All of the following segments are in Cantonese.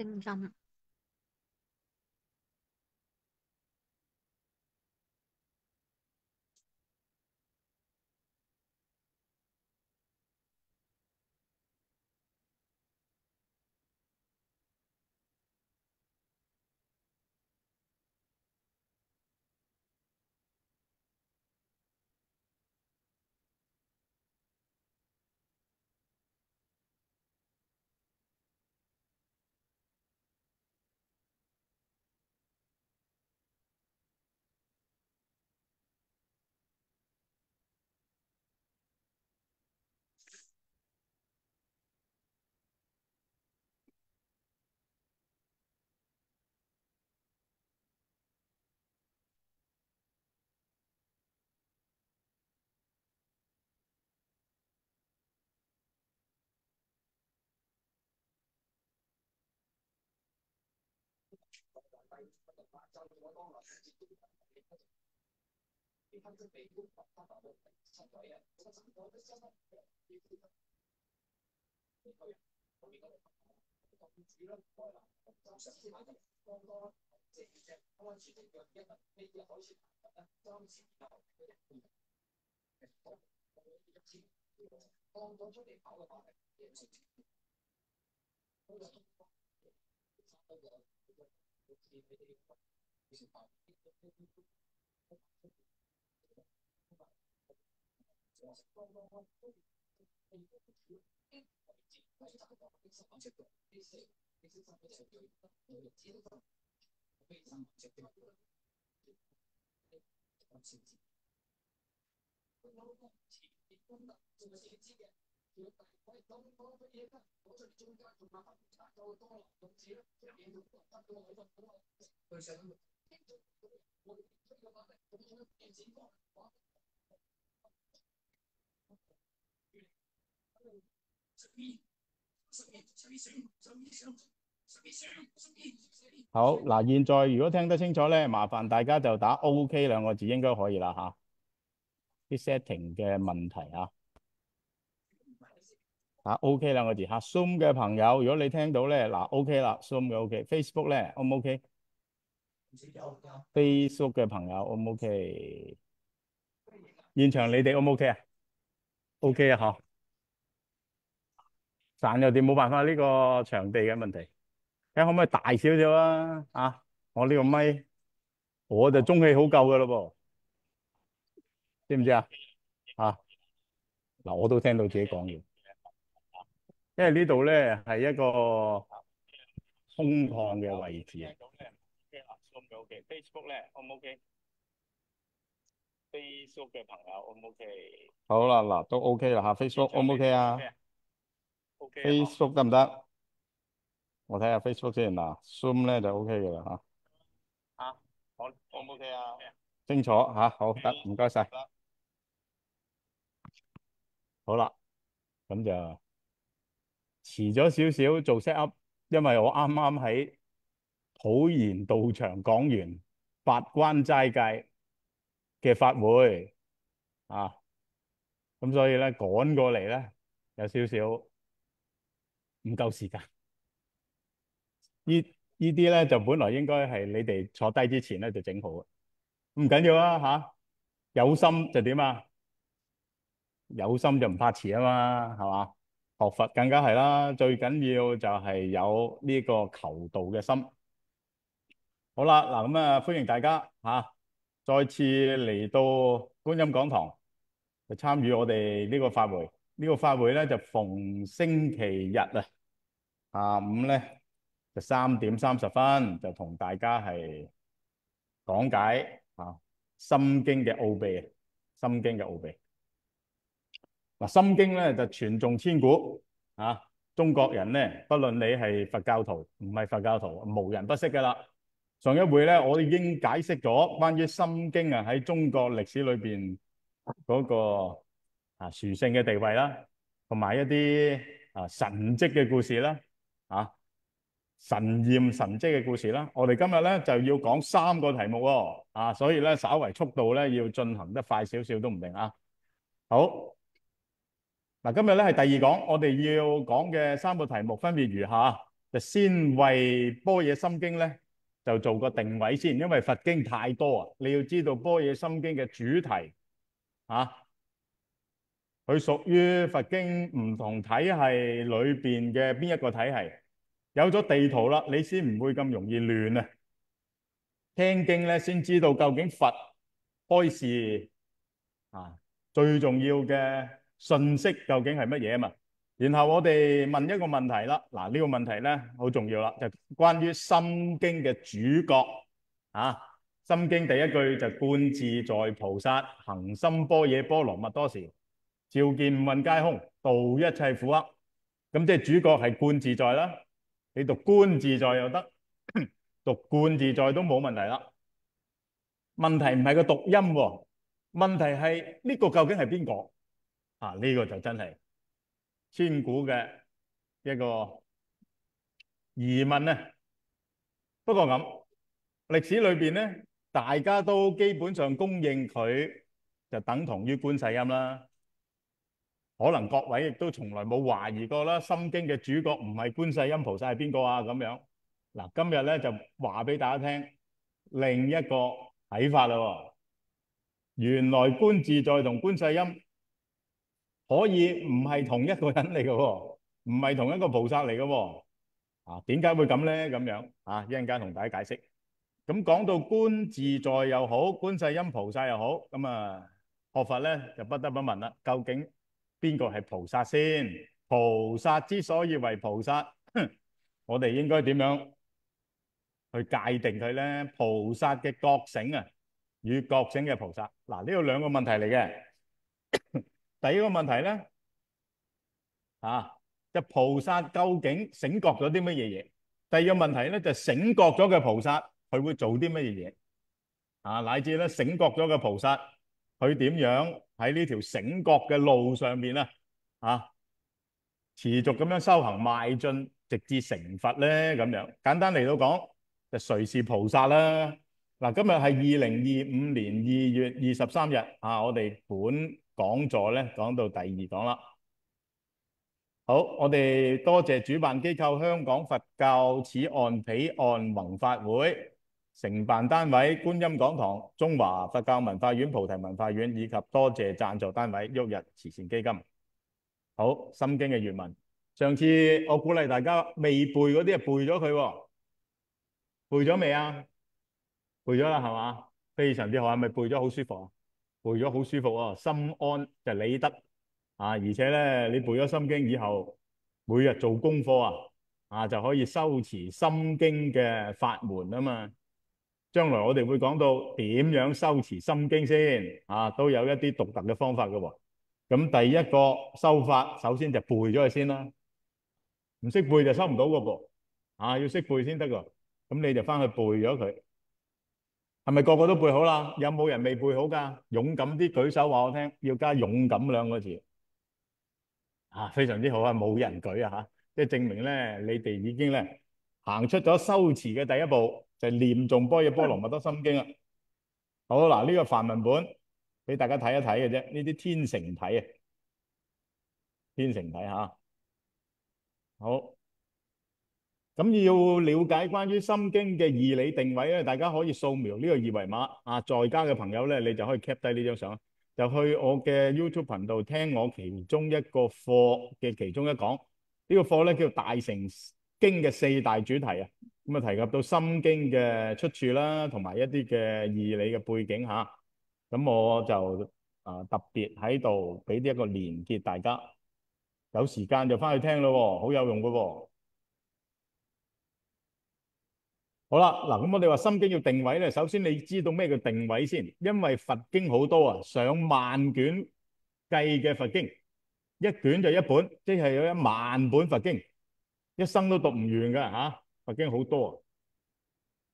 聲音。好嗱，現在如果聽得清楚咧，麻煩大家就打 OK 兩個字應該可以啦嚇。啲 setting 嘅問題啊，打 OK 兩個字嚇。Zoom 嘅朋友，如果你聽到咧，嗱 OK 啦，Zoom 嘅 OK。Facebook 咧 O 唔 OK？Facebook 嘅朋友 O 唔 OK？現場你哋 O 唔 OK 啊？OK 啊，嗬。散有啲冇辦法呢個場地嘅問題，睇下可唔可以大少少啊？啊，我呢個咪我就中氣好夠噶咯噃，知唔知啊？啊，嗱，我都聽到自己講嘢，因為呢度咧係一個空曠嘅位置。Facebook 咧 O 唔 OK？Facebook 嘅朋友 O 唔 OK？好啦，嗱都 OK 啦嚇，Facebook O 唔 OK 啊？Facebook 得唔得？我睇下 Facebook 先嗱，Zoom 咧就 OK 嘅啦嚇。啊，我 O 唔 OK 啊？清楚嚇，好得，唔該晒。好啦，咁就遲咗少少做 set up，因為我啱啱喺普賢道場講完八關齋戒嘅法會啊，咁所以咧趕過嚟咧有少少唔夠時間。呢啲咧就本來應該係你哋坐低之前咧就整好嘅，唔緊要啊嚇，有心就點啊？有心就唔怕遲啊嘛，係嘛？學佛更加係啦，最緊要就係有呢個求道嘅心。好啦，嗱咁啊，歡迎大家再次嚟到觀音講堂，就參與我哋呢個法會。呢個法會咧就逢星期日啊，下午咧就3點30分就同大家係講解心經嘅奧秘，心經嘅奧秘。嗱，心經咧就傳頌千古啊！中國人咧，不論你係佛教徒唔係佛教徒，無人不識噶啦。上一回咧，我已經解釋咗關於心經啊喺中國歷史裏邊嗰個殊勝嘅地位啦，同埋一啲神蹟嘅故事啦，神驗神蹟嘅故事啦。我哋今日咧就要講3個題目喎，所以咧稍為速度咧要進行得快少少都唔定啊。好。嗱，今日咧係第二講，我哋要講嘅3個題目分別如下。就先為般若心經咧就做個定位先，因為佛經太多啊，你要知道般若心經嘅主題啊，佢屬於佛經唔同體系裏邊嘅邊一個體系。有咗地圖啦，你先唔會咁容易亂啊。聽經咧，先知道究竟佛開示啊最重要嘅信息究竟係乜嘢啊嘛。然後我哋問一個問題啦，嗱呢個問題咧好重要啦，就關於心經嘅主角啊。心經第一句就觀自在菩薩行深般若波羅蜜多時，照見五蘊皆空，度一切苦厄。咁即係主角係觀自在啦，你讀觀自在又得，讀觀自在都冇問題啦。問題唔係個讀音喎，問題係呢個究竟係邊個啊？呢個就真係千古嘅一個疑問啊。不過咁歷史裏邊咧，大家都基本上公認佢就等同於觀世音啦。可能各位亦都從來冇懷疑過啦，《心經》嘅主角唔係觀世音菩薩係邊個啊？咁樣嗱，今日咧就話俾大家聽另一個睇法啦喎。原來觀自在同觀世音可以唔係同一個人嚟嘅喎，唔係同一個菩薩嚟嘅喎。啊，點解會咁咧？咁樣啊，一陣間同大家解釋。咁講到觀自在又好，觀世音菩薩又好，咁啊學佛咧就不得不問啦，究竟邊個係菩薩先？菩薩之所以為菩薩，我哋應該點樣去界定佢咧？菩薩嘅覺醒啊，與覺醒嘅菩薩，嗱呢度兩個問題嚟嘅。第一個問題咧，啊，就菩薩究竟醒覺咗啲乜嘢嘢？第二個問題咧，就醒覺咗嘅菩薩，佢會做啲乜嘢嘢？啊，乃至咧醒覺咗嘅菩薩，佢點樣喺呢條醒覺嘅路上面啊，啊，持續咁樣修行邁進，直至成佛咧？咁樣簡單嚟到講，就誰是菩薩啦？嗱，今日係2025年2月23日啊，我哋本講座咧講到第二講啦。好，我哋多謝主辦機構香港佛教此岸彼岸宏法會，承辦單位觀音講堂、中華佛教文化院、菩提文化院，以及多謝贊助單位旭日慈善基金。好，心經嘅原文，上次我鼓勵大家未背嗰啲啊背咗佢喎，背咗未啊？背咗啦係嘛？非常之好，係咪背咗好舒服啊？背咗好舒服啊，心安就理得啊！而且咧，你背咗心經以後，每日做功課就可以修持心經嘅法門啊嘛。將來我哋會講到點樣修持心經先都有一啲獨特嘅方法嘅喎。咁第一個修法，首先就背咗佢先啦。唔識背就收唔到個噃，要識背先得㗎。咁你就翻去背咗佢。係咪個個都背好啦？有冇人未背好㗎？勇敢啲舉手話我聽，要加勇敢兩個字。非常之好啊！冇人舉啊嚇，即係證明咧，你哋已經咧行出咗修持嘅第一步，就係念誦般若波羅蜜多心經啊！好嗱，呢個梵文本俾大家睇一睇嘅啫，呢啲天成體啊，天成體嚇。好，咁要了解關於心經嘅義理定位咧，大家可以掃描呢個二維碼在家嘅朋友咧，你就可以 cap 低呢張相，就去我嘅 YouTube 頻道聽我其中一個課嘅其中一講。呢個課咧叫大乘經嘅四大主題啊，咁啊提及到心經嘅出處啦，同埋一啲嘅義理嘅背景嚇。咁我就特別喺度俾啲一個連結，大家有時間就翻去聽咯，好有用噶喎。好啦，嗱，咁我哋話心經要定位咧，首先你知道咩叫定位先，因為佛經好多上萬卷計嘅佛經，一卷就一本，即係有1萬本佛經，一生都讀唔完噶吓，佛經好多。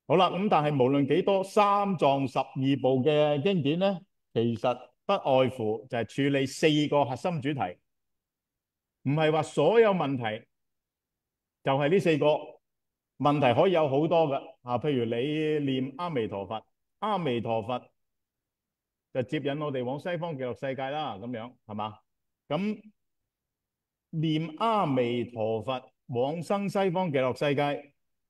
好啦，咁但係無論幾多三藏12部嘅經典咧，其實不外乎就係處理4個核心主題，唔係話所有問題就係呢4個。問題可以有好多噶譬如你念阿彌陀佛，阿彌陀佛就接引我哋往西方極樂世界啦，咁樣係嘛？咁念阿彌陀佛往生西方極樂世界，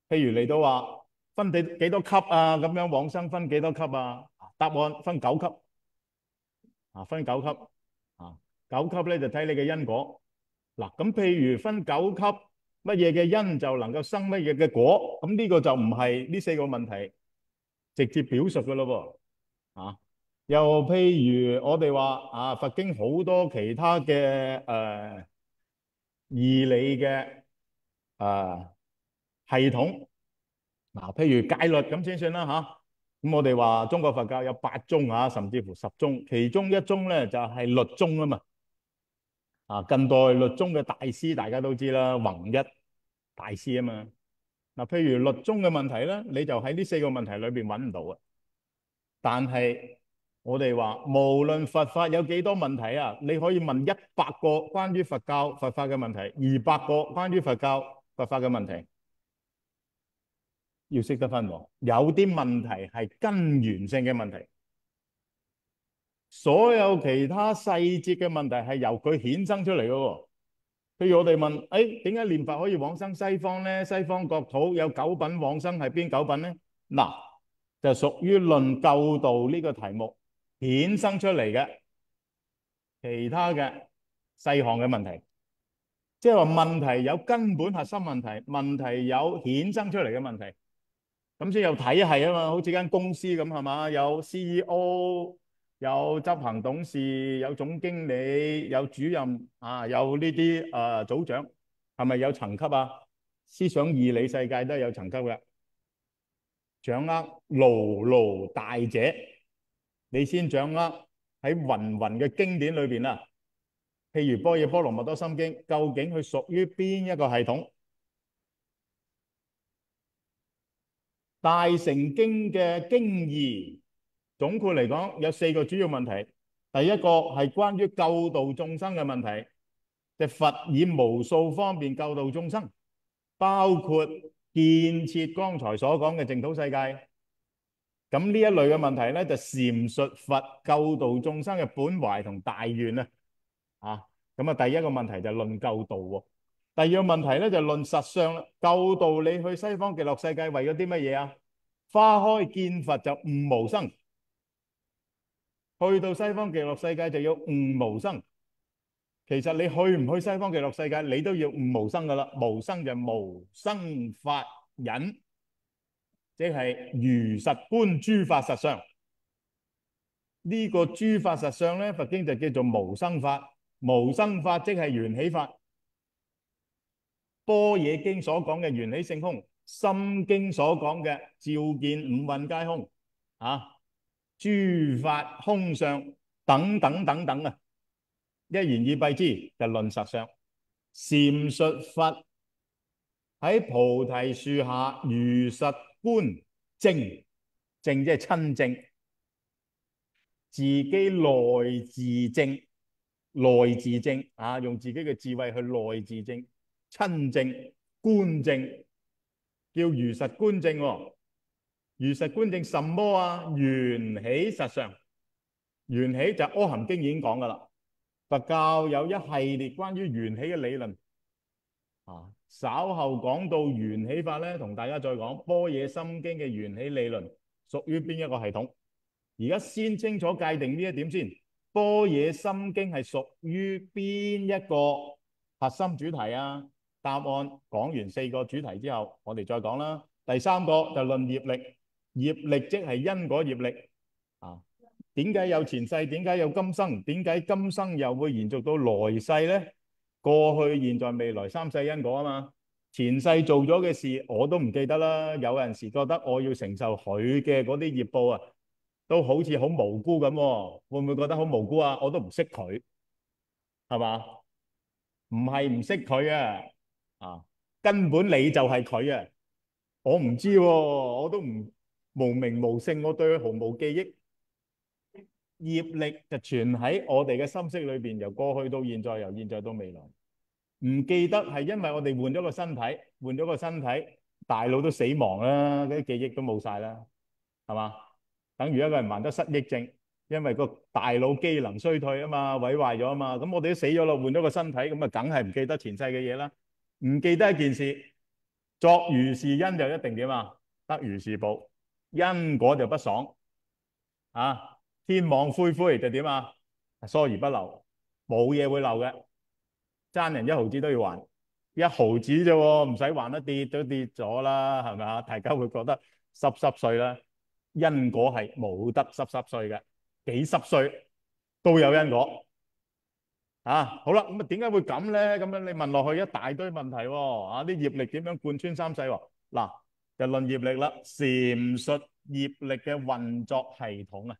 譬如嚟到話分幾多級啊，咁樣往生分幾多級啊？答案分9級啊，分9級啊，九級咧就睇你嘅因果。嗱，咁譬如分9級，乜嘢嘅因就能夠生乜嘢嘅果，咁呢個就唔係呢4個問題直接表述嘅咯噃。又譬如我哋話佛經好多其他嘅義理嘅系統，譬如戒律咁先算啦咁我哋話中國佛教有8宗甚至乎10宗，其中一宗咧就係律宗啊嘛。近代律宗嘅大師大家都知啦，弘一大師啊嘛。譬如律宗嘅問題咧，你就喺呢4個問題裏邊揾唔到啊。但係我哋話，無論佛法有幾多問題你可以問100個關於佛教佛法嘅問題，200個關於佛教佛法嘅問題，要識得分喎。有啲問題係根源性嘅問題，所有其他細節嘅問題係由佢衍生出嚟嘅喎。譬如我哋問，點解念佛可以往生西方呢？西方國土有9品往生，係邊9品呢？嗱，就屬於論救度呢個題目衍生出嚟嘅其他嘅細項嘅問題，即係話問題有根本核心問題，問題有衍生出嚟嘅問題，咁先有體系啊嘛。好似間公司咁係嘛，有 CEO。有執行董事，有總經理，有主任有呢啲組長，係咪有層級啊？思想義理世界都係有層級嘅。掌握牢牢大者，你先掌握喺芸芸嘅經典裏邊譬如《般若波羅蜜多心經》，究竟佢屬於邊一個系統？大乘經嘅經義，總括嚟講有4個主要問題。第一個係關於救度眾生嘅問題，即係佛以無數方面救度眾生，包括建設剛才所講嘅淨土世界。咁呢一類嘅問題咧，就闡述佛救度眾生嘅本懷同大願咁第一個問題就論救度喎。第二個問題咧就論實相啦。救度你去西方極樂世界為咗啲乜嘢啊？花開見佛就悟無生，去到西方極樂世界就要悟無生。其實你去唔去西方極樂世界，你都要悟無生噶啦。無生就無生法忍，即係如實觀諸法實相。呢個諸法實相咧，佛經就叫做無生法。無生法即係緣起法。般若經所講嘅緣起性空，心經所講嘅照見五蘊皆空諸法空相等等等等一言以蔽之就論實相，闡述佛喺菩提樹下如實觀證，證即係親證，自己內自證，內自證用自己嘅智慧去內自證，親證觀證，叫如實觀證如實觀證什麼緣起實相。緣起就阿含經已經講噶啦。佛教有一系列關於緣起嘅理論稍後講到緣起法咧，同大家再講般若心經嘅緣起理論屬於邊一個系統。而家先清楚界定呢一點先。般若心經係屬於邊一個核心主題答案講完4個主題之後，我哋再講啦。第3個就論業力，業力即係因果業力點解有前世？點解有今生？點解今生又會延續到來世呢？過去、現在、未來3世因果嘛。前世做咗嘅事我都唔記得啦。有陣時覺得我要承受佢嘅嗰啲業報都好似好無辜咁會唔會覺得好無辜我都唔識佢，係嘛？唔係唔識佢根本你就係佢我唔知我都無名無姓，我對佢毫無記憶。業力就存喺我哋嘅心識裏邊，由過去到現在，由現在到未來。唔記得係因為我哋換咗個身體，換咗個身體，大腦都死亡啦，嗰啲記憶都冇晒啦，係嘛？等於一個人患得失憶症，因為個大腦機能衰退嘛，毀壞咗嘛。咁我哋都死咗咯，換咗個身體，咁梗係唔記得前世嘅嘢啦。唔記得一件事，作如是因就一定點啊？得如是報，因果就不爽啊！天網恢恢就點啊？疏而不漏，冇嘢會漏嘅。爭人一毫子都要還，一毫子啫喎，唔使還得跌都跌咗啦，係咪啊？大家會覺得濕碎啦。因果係冇得濕碎嘅，幾濕碎都有因果啊！好啦，咁啊點解會咁咧？咁樣你問落去一大堆問題喎，啊啲業力點樣貫穿三世喎？嗱，就論業力啦，闡述業力嘅運作系統啊。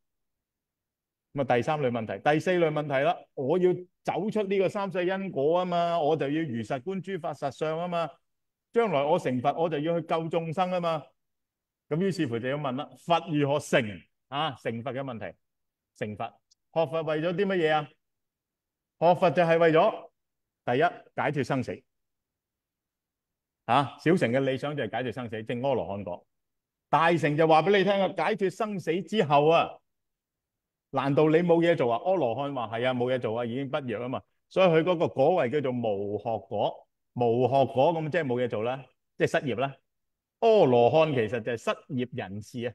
咁啊第三類問題，第四類問題啦，我要走出呢個三世因果啊嘛，我就要如實觀諸法實相啊嘛，將來我成佛我就要去救眾生啊嘛。咁於是乎就要問啦，佛如何成啊？成佛嘅問題，成佛學佛為咗啲乜嘢啊？學佛就係為咗第一解脫生死啊！小乘嘅理想就係解脫生死，證阿羅漢果。大乘就話俾你聽啊，解脫生死之後啊，難道你冇嘢做啊？阿羅漢話係啊，冇嘢做啊，已經不弱啊嘛。所以佢嗰個果位叫做無學果，無學果咁即係冇嘢做啦，即係失業啦。阿羅漢其實就係失業人士啊，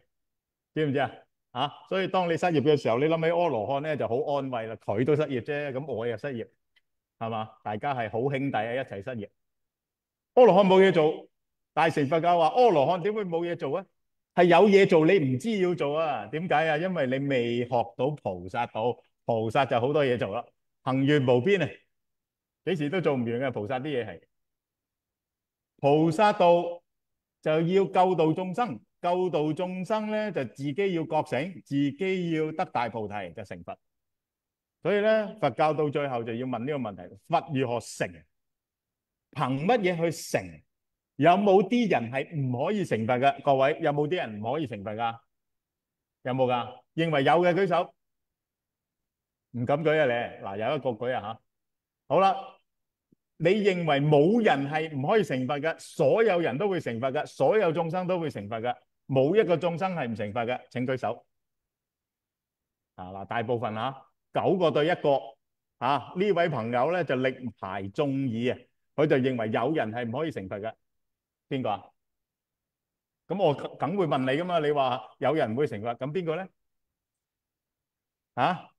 知唔知啊？啊，所以當你失業嘅時候，你諗起阿羅漢咧就好安慰啦，佢都失業啫，咁我又失業，係嘛？大家係好兄弟啊，一齊失業。阿羅漢冇嘢做，大乘佛教話阿羅漢點會冇嘢做啊？係有嘢做，你唔知要做啊？點解啊？因為你未學到菩薩道，菩薩就好多嘢做啦，行願無邊啊，幾時都做唔完嘅。菩薩啲嘢係菩薩道就要救度眾生，救度眾生咧就自己要覺醒，自己要得大菩提就成佛。所以咧，佛教到最後就要問呢個問題：佛如何成？憑乜嘢去成？有冇啲人係唔可以成佛嘅？各位有冇啲人唔可以成佛噶？有冇噶？認為有嘅舉手，唔敢舉啊你。嗱，有一個舉啊吓。好啦，你認為冇人係唔可以成佛嘅？所有人都會成佛嘅，所有眾生都會成佛嘅，冇一個眾生係唔成佛嘅，請舉手。啊嗱，大部分啊，9個對1個。啊呢位朋友咧就力排眾議啊，佢就認為有人係唔可以成佛嘅。邊個啊？咁我梗會問你噶嘛？你話有人唔會成佛，咁邊個咧？啊，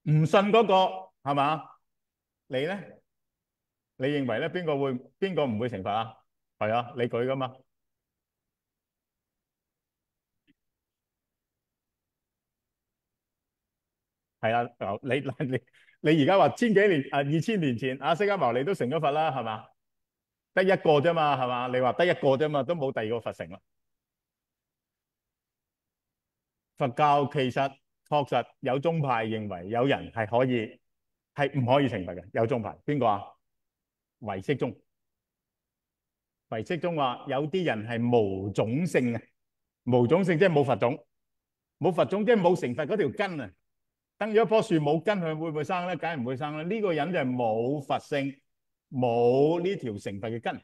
唔信嗰個係嘛？你咧？你認為咧邊個唔會成佛啊？係啊，你舉噶嘛？係啊，你而家話千幾年啊2000年前啊釋迦牟尼都成咗佛啦，係嘛？得一個啫嘛，係嘛？你話得一個啫嘛，都冇第二個佛成啦。佛教其實確實有宗派認為有人係可以係唔可以成佛嘅，有宗派邊個啊？唯識宗。唯識宗話有啲人係無種性啊，無種性即係冇佛種，冇佛種即係冇成佛嗰條根啊。等咗一棵樹冇根，佢會唔會生咧？梗係唔會生啦。呢個人就係冇佛性，冇呢條成佛嘅根。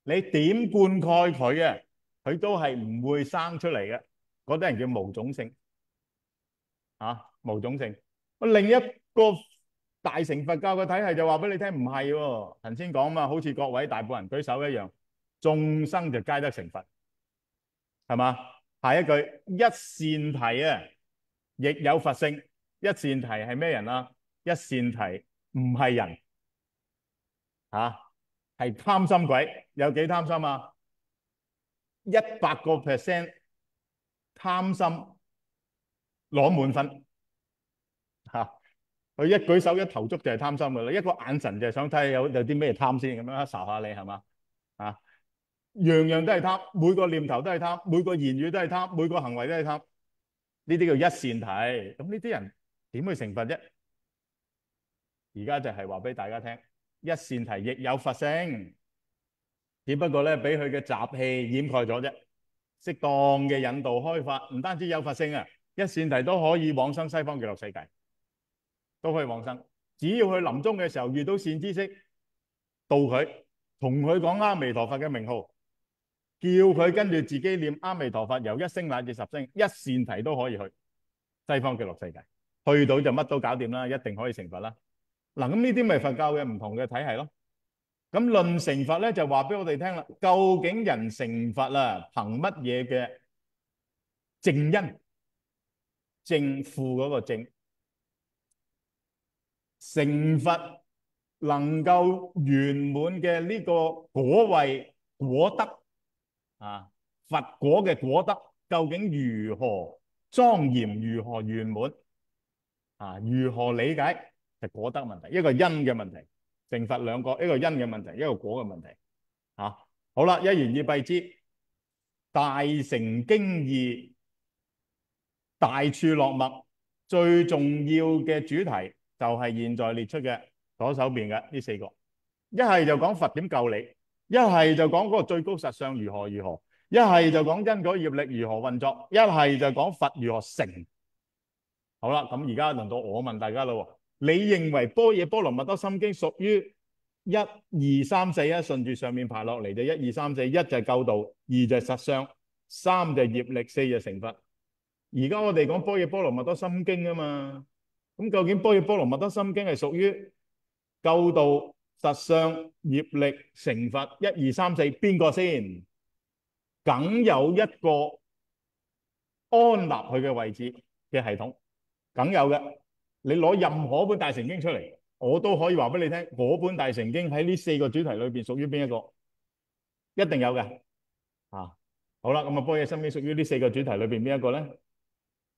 你點灌溉佢啊，佢都係唔會生出嚟嘅。嗰啲人叫無種性啊，無種性。另一個大乘佛教嘅體系就話俾你聽，唔係喎。頭先講嘛，好似各位大部分人舉手一樣，眾生就皆得成佛，係嘛？下一句一善提啊，亦有佛性。一善提係咩人啊？一善提唔係人啊，係貪心鬼。有幾貪心啊？100%貪心攞滿分嚇。佢一舉手一投足就係貪心噶啦，一個眼神就係想睇下有啲咩貪先，咁樣睄下你係嘛？啊，樣樣都係貪，每個念頭都係貪，每個言語都係貪，每個行為都係貪。呢啲叫一善提。咁呢啲人點去成佛啫？而家就係話俾大家聽，一善提亦有佛性，只不過咧俾佢嘅習氣掩蓋咗啫。適當嘅引導開發，唔單止有佛性啊，一善提都可以往生西方極樂世界，都可以往生。只要佢臨終嘅時候遇到善知識，度佢，同佢講阿彌陀佛嘅名號，叫佢跟住自己念阿彌陀佛，由1聲乃至10聲，一善提都可以去西方極樂世界。去到就乜都搞掂啦，一定可以成佛啦。嗱，咁呢啲咪佛教嘅唔同嘅體系咯。咁論成佛咧就話俾我哋聽啦，究竟人成佛啊，憑乜嘢嘅正因？正負嗰個正，成佛能夠圓滿嘅呢個果位果德啊，佛果嘅果德究竟如何莊嚴，如何圓滿啊？如何理解就果德問題，一個因嘅問題。成佛兩個，一個因嘅問題，一個果嘅問題。啊，好啦，一言以蔽之，大乘經義大處落墨，最重要嘅主題就係現在列出嘅左手邊嘅呢四個。一係就講佛點救你，一係就講嗰個最高實相如何如何，一係就講因果業力如何運作，一係就講佛如何成。好啦，咁而家輪到我問大家啦，你認為般若波羅蜜多心經屬於一二三四啊？順住上面排落嚟就一二三四，一就係救度，二就係實相，三就係業力，四就成佛。而家我哋講般若波羅蜜多心經啊嘛，咁究竟般若波羅蜜多心經係屬於救度、實相、業力、成佛一二三四邊個先？梗有一個安立佢嘅位置嘅系統，梗有嘅。你攞任何本大乘經出嚟，我都可以話俾你聽，嗰本大乘經喺呢四個主題裏邊屬於邊一個？一定有嘅。啊，好啦，咁啊，般若心經屬於呢四個主題裏邊邊一個咧？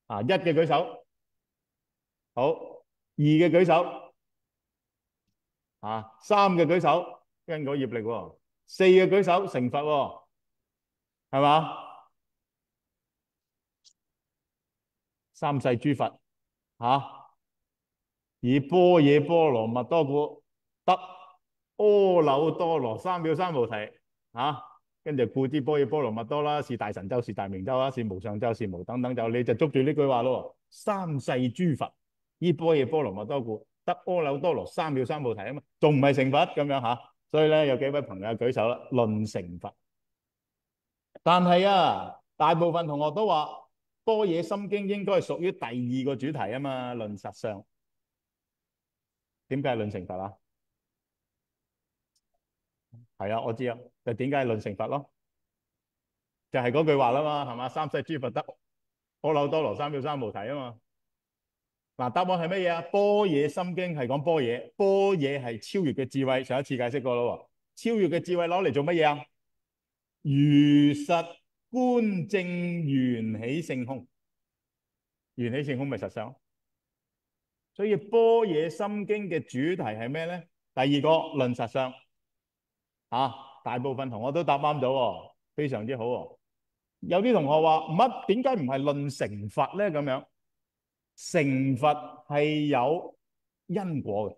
啊，一嘅舉手，好，二嘅舉手，啊，三嘅舉手，因果業力喎，四嘅舉手，成佛喎，係嘛？三世諸佛，嚇，以般若波羅蜜多故，得阿耨多羅三藐三菩提，嚇，跟住故知般若波羅蜜多啦，是大神咒，是大明咒啦，是無上咒，是無等等咒，你就捉住呢句話咯。三世諸佛依般若波羅蜜多故，得阿耨多羅三藐三菩提啊嘛，仲唔係成佛咁樣嚇？所以咧，有幾位朋友舉手啦，論成佛。但係啊，大部分同學都話般若心經應該係屬於第二個主題啊嘛，論實相。點解係論成佛啊？係啊，我知啊，就點解係論成佛咯？就係嗰句話啦嘛，係嘛？三世諸佛得阿耨多羅三藐三菩提啊嘛。嗱，答案係乜嘢啊？般若心經係講般若，般若係超越嘅智慧，上一次解釋過咯。超越嘅智慧攞嚟做乜嘢啊？如實觀正緣起性空，緣起性空咪實相。所以般若心經嘅主題係咩咧？第二個論實相，大部分同學都答啱咗，非常之好喎。有啲同學話乜？點解唔係論成佛咧？咁樣成佛係有因果嘅，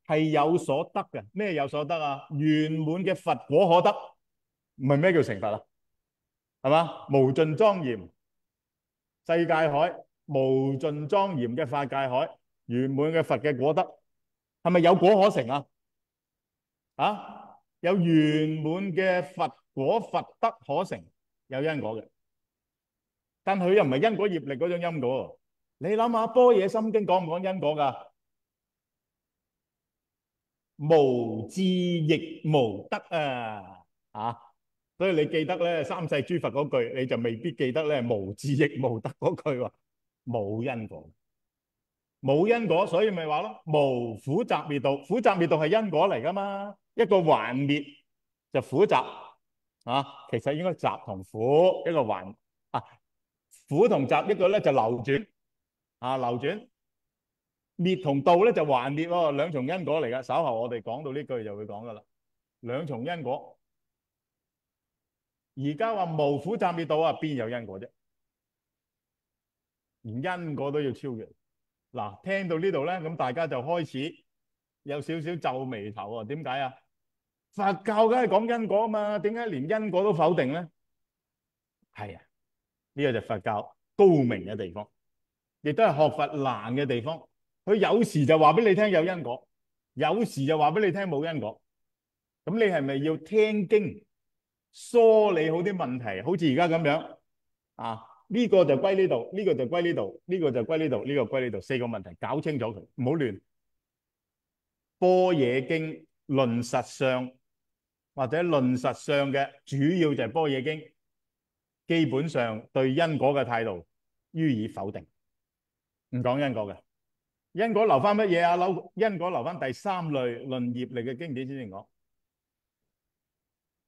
係有所得嘅。咩有所得啊？圓滿嘅佛果可得，唔係咩叫成佛啊？係嘛？無盡莊嚴世界海，無盡莊嚴嘅法界海，圓滿嘅佛嘅果德，係咪有果可成啊？有圓滿嘅佛果佛德可成，有因果嘅，但佢又唔係因果業力嗰種因果。你諗下，般若心經講唔講因果噶？無智亦無得啊！所以你記得咧三世諸佛嗰句，你就未必記得咧無智亦無得嗰句喎。冇因果，冇因果，所以咪話咯，無苦集滅道。苦集滅道係因果嚟噶嘛？一個還滅就苦集其實應該集同苦，一個還苦同集，一個咧就流轉流轉，滅同道咧就還滅喎，兩重因果嚟噶。稍後我哋講到呢句就會講噶啦，兩重因果。而家話無苦集滅道邊有因果啫？連因果都要超越。嗱，聽到呢度咧，咁大家就開始有少少皺眉頭啊。點解啊？佛教梗係講因果啊嘛，點解連因果都否定咧？係啊，呢個就佛教高明嘅地方，亦都係學佛難嘅地方。佢有時就話俾你聽有因果，有時就話俾你聽冇因果。咁你係咪要聽經梳理好啲問題？好似而家咁樣呢個就歸呢度，呢個就歸呢度，呢個就歸呢度，呢個歸呢度，四個問題搞清楚佢，唔好亂。般若經論實相或者論實相嘅主要就係般若經，基本上對因果嘅態度予以否定，唔講因果嘅。因果留翻乜嘢啊？因果留翻第三類論業力嘅經典先至講。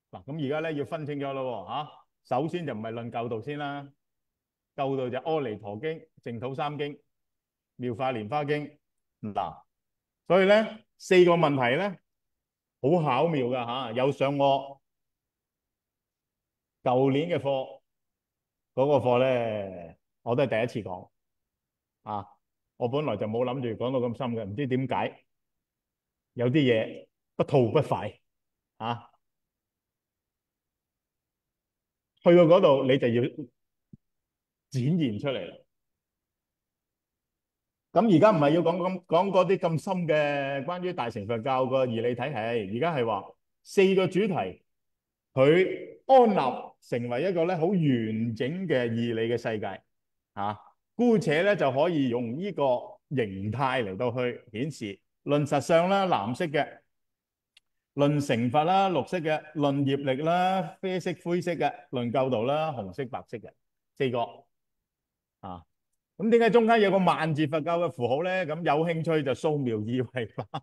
嗱，咁而家咧要分清楚咯嚇。首先就唔係論救度先啦，救度就《阿彌陀經》、淨土三經、妙法蓮花經。嗱，所以咧四個問題咧好巧妙噶嚇，有上我舊年嘅課，嗰個課咧我都係第一次講啊。我本來就冇諗住講到咁深嘅，唔知點解有啲嘢不吐不快啊。去到嗰度你就要展現出嚟啦。咁而家唔係要講嗰啲咁深嘅關於大乘佛教個義理體系，而家係話四個主題，佢安立成為一個咧好完整嘅義理嘅世界啊。姑且咧就可以用呢個形態嚟到去顯示論實相啦，藍色嘅；論成佛啦，綠色嘅；論業力啦，啡色灰色嘅；論救度啦，紅色白色嘅，四個啊。咁點解中間有個萬字佛教嘅符號咧？咁有興趣就掃描二維碼，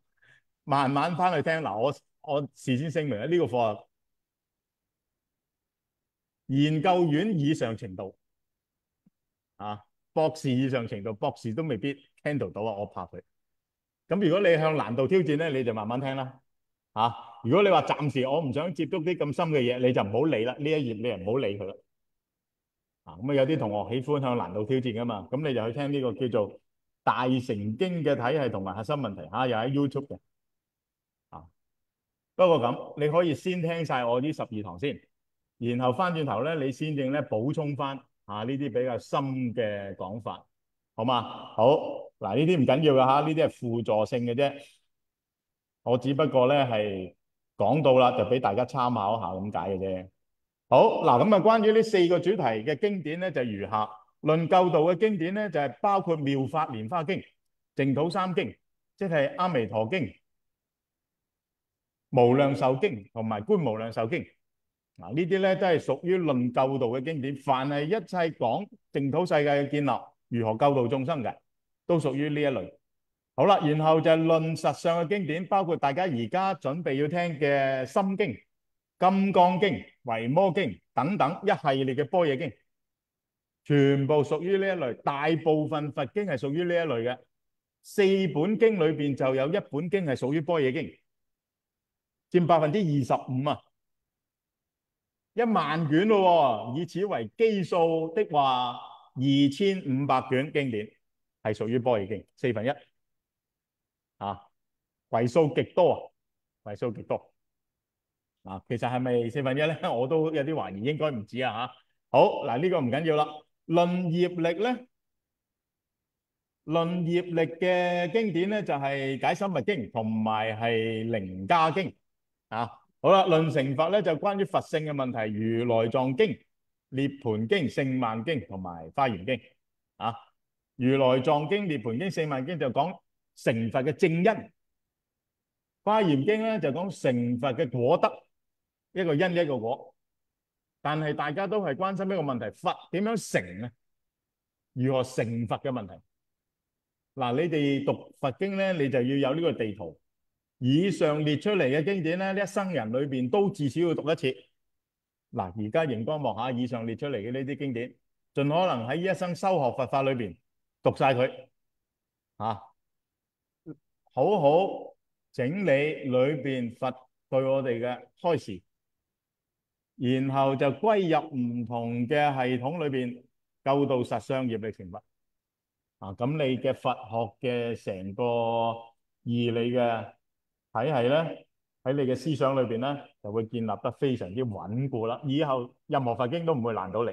慢慢翻去聽。嗱，我事先聲明咧，呢個課研究院以上程度啊，博士以上程度，博士都未必 handle 到啊，我怕佢。咁如果你向難度挑戰咧，你就慢慢聽啦。啊，如果你話暫時我唔想接觸啲咁深嘅嘢，你就唔好理啦。呢一頁你就唔好理佢啦。咁啊有啲同學喜歡向難度挑戰噶嘛，咁你就去聽呢個叫做大乘經嘅體系同埋核心問題嚇，又喺 YouTube 嘅。不過咁你可以先聽晒我呢12堂先，然後翻轉頭咧你先正咧補充翻呢啲比較深嘅講法，好嘛？好，嗱，呢啲唔緊要噶嚇，呢啲係輔助性嘅啫。我只不過咧係講到啦，就俾大家參考下咁解嘅啫。好嗱，咁啊，關於呢四個主題嘅經典咧，就如下：論救度嘅經典咧，就係包括《妙法蓮華經》、淨土三經，即係《阿彌陀經》、《無量壽經》同埋《觀無量壽經》。嗱，呢啲咧都係屬於論救度嘅經典。凡係一切講淨土世界嘅建立，如何救度眾生嘅，都屬於呢一類。好啦，然後就係論實相嘅經典，包括大家而家準備要聽嘅《心經》、金剛經、維摩經等等一系列嘅般若經，全部屬於呢一類。大部分佛經係屬於呢一類嘅。四本經裏邊就有一本經係屬於般若經，佔25%啊，10000卷咯。以此為基數的話，2500卷經典係屬於般若經，1/4啊，為數極多啊，為數極多。其實係咪1/4咧？我都有啲懷疑，應該唔止啊嚇。好嗱，呢個唔緊要啦。論業力咧，論業力嘅經典咧就係解深密經同埋係楞伽經啊。好啦，論成佛咧就關於佛性嘅問題，如來藏經、涅槃經、勝鬘經同埋華嚴經啊。如來藏經、涅槃經、勝鬘經就講成佛嘅正因，華嚴經咧就講成佛嘅果德。一個因一個果，但係大家都係關心一個問題：佛點樣成呢？如何成佛嘅問題？嗱，你哋讀佛經咧，你就要有呢個地圖。以上列出嚟嘅經典咧，一生人裏邊都至少要讀一次。嗱，而家熒光幕下以上列出嚟嘅呢啲經典，盡可能喺一生修學佛法裏邊讀晒佢，好好整理裏邊佛對我哋嘅開示。然後就歸入唔同嘅系統裏邊，救度實相業力成佛。咁你嘅佛學嘅成個義理嘅體系咧，喺你嘅思想裏邊咧，就會建立得非常之穩固啦。以後任何佛經都唔會難到你，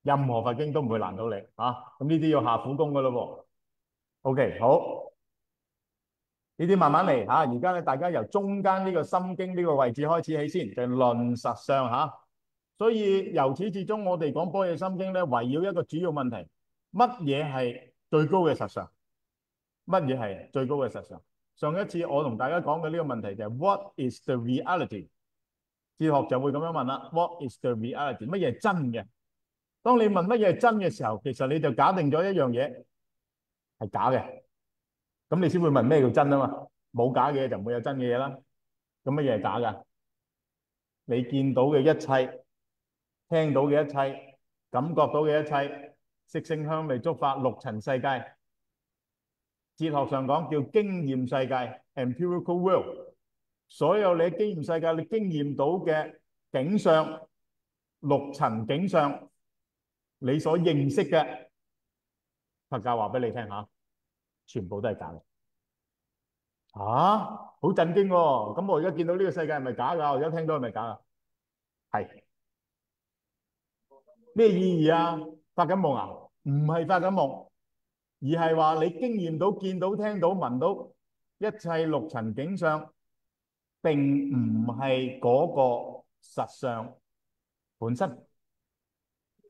任何佛經都唔會難到你啊！咁呢啲要下苦功噶咯喎。OK，好。呢啲慢慢嚟嚇，而家咧大家由中間呢個心經呢個位置開始起先，就論實相嚇。所以由始至終，我哋講般若心經咧，圍繞一個主要問題：乜嘢係最高嘅實相？乜嘢係最高嘅實相？上一次我同大家講嘅呢個問題就係 What is the reality？哲學就會咁樣問啦。What is the reality？乜嘢係真嘅？當你問乜嘢係真嘅時候，其實你就假定咗一樣嘢係假嘅，咁你先會問咩叫真啊嘛。冇假嘅嘢就唔會有真嘅嘢啦。咁乜嘢係假㗎？你見到嘅一切、聽到嘅一切、感覺到嘅一切，色聲香味觸法六塵世界，哲學上講叫經驗世界 （empirical world）。所有你喺經驗世界你經驗到嘅景象、六塵景象，你所認識嘅，佛教話俾你聽下，全部都係假嘅。好震驚喎！咁我而家見到呢個世界係咪假㗎？我而家聽到係咪假啊？係。咩意義啊？發緊夢啊？唔係發緊夢，而係話你經驗到、見到、聽到、聞到一切六塵景象，並唔係嗰個實相本身，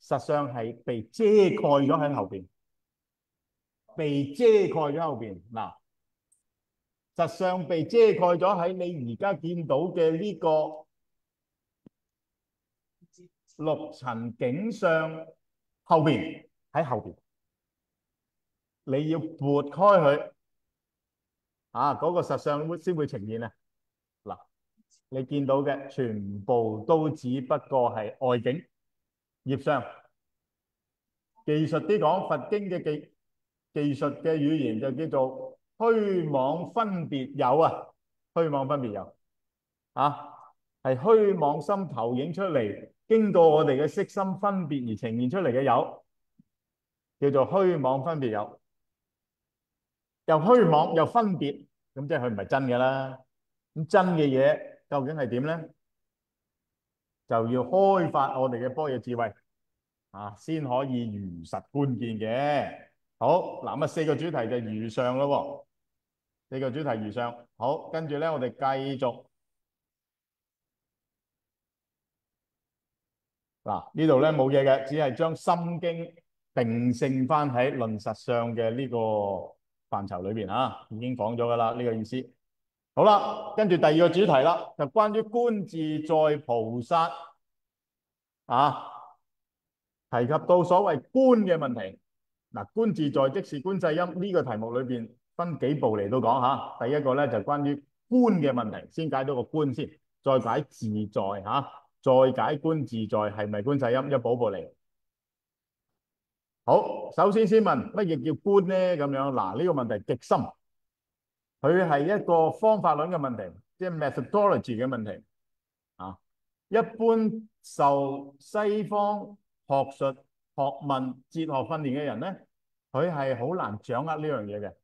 實相係被遮蓋咗喺後邊，被遮蓋咗後邊。嗱，實相被遮蓋咗喺你而家見到嘅呢個六塵景象後邊，喺後邊，你要撥開佢嗰個實相先會呈現啊！嗱，你見到嘅全部都只不過係外境業相。技術啲講，佛經嘅技術嘅語言就叫做虛妄分別有啊，虛妄分別有啊，係虛妄心投影出嚟，經過我哋嘅色心分別而呈現出嚟嘅有，叫做虛妄分別有。又虛妄又分別，咁即係佢唔係真嘅啦。咁真嘅嘢究竟係點咧？就要開發我哋嘅般若智慧先可以如實觀見嘅。好，嗱，咁四個主題就如上咯喎，四個主題如上。好，跟住咧我哋繼續。嗱，呢度咧冇嘢嘅，只係將心經定性翻喺論實相嘅呢個範疇裏邊已經講咗噶啦，呢個意思。好啦，跟住第二個主題啦，就關於觀自在菩薩提及到所謂觀嘅問題。嗱，觀自在即是觀世音呢個題目裏邊分幾步嚟到講下。第一個咧就關於觀嘅問題，先解到個觀先，再解自在再解觀自在係咪觀世音，一步步嚟。好，首先問乜嘢叫觀咧？咁樣嗱，呢個問題極深，佢係一個方法論嘅問題，即係 methodology 嘅問題一般受西方學術、學問、哲學訓練嘅人咧，佢係好難掌握呢樣嘢嘅。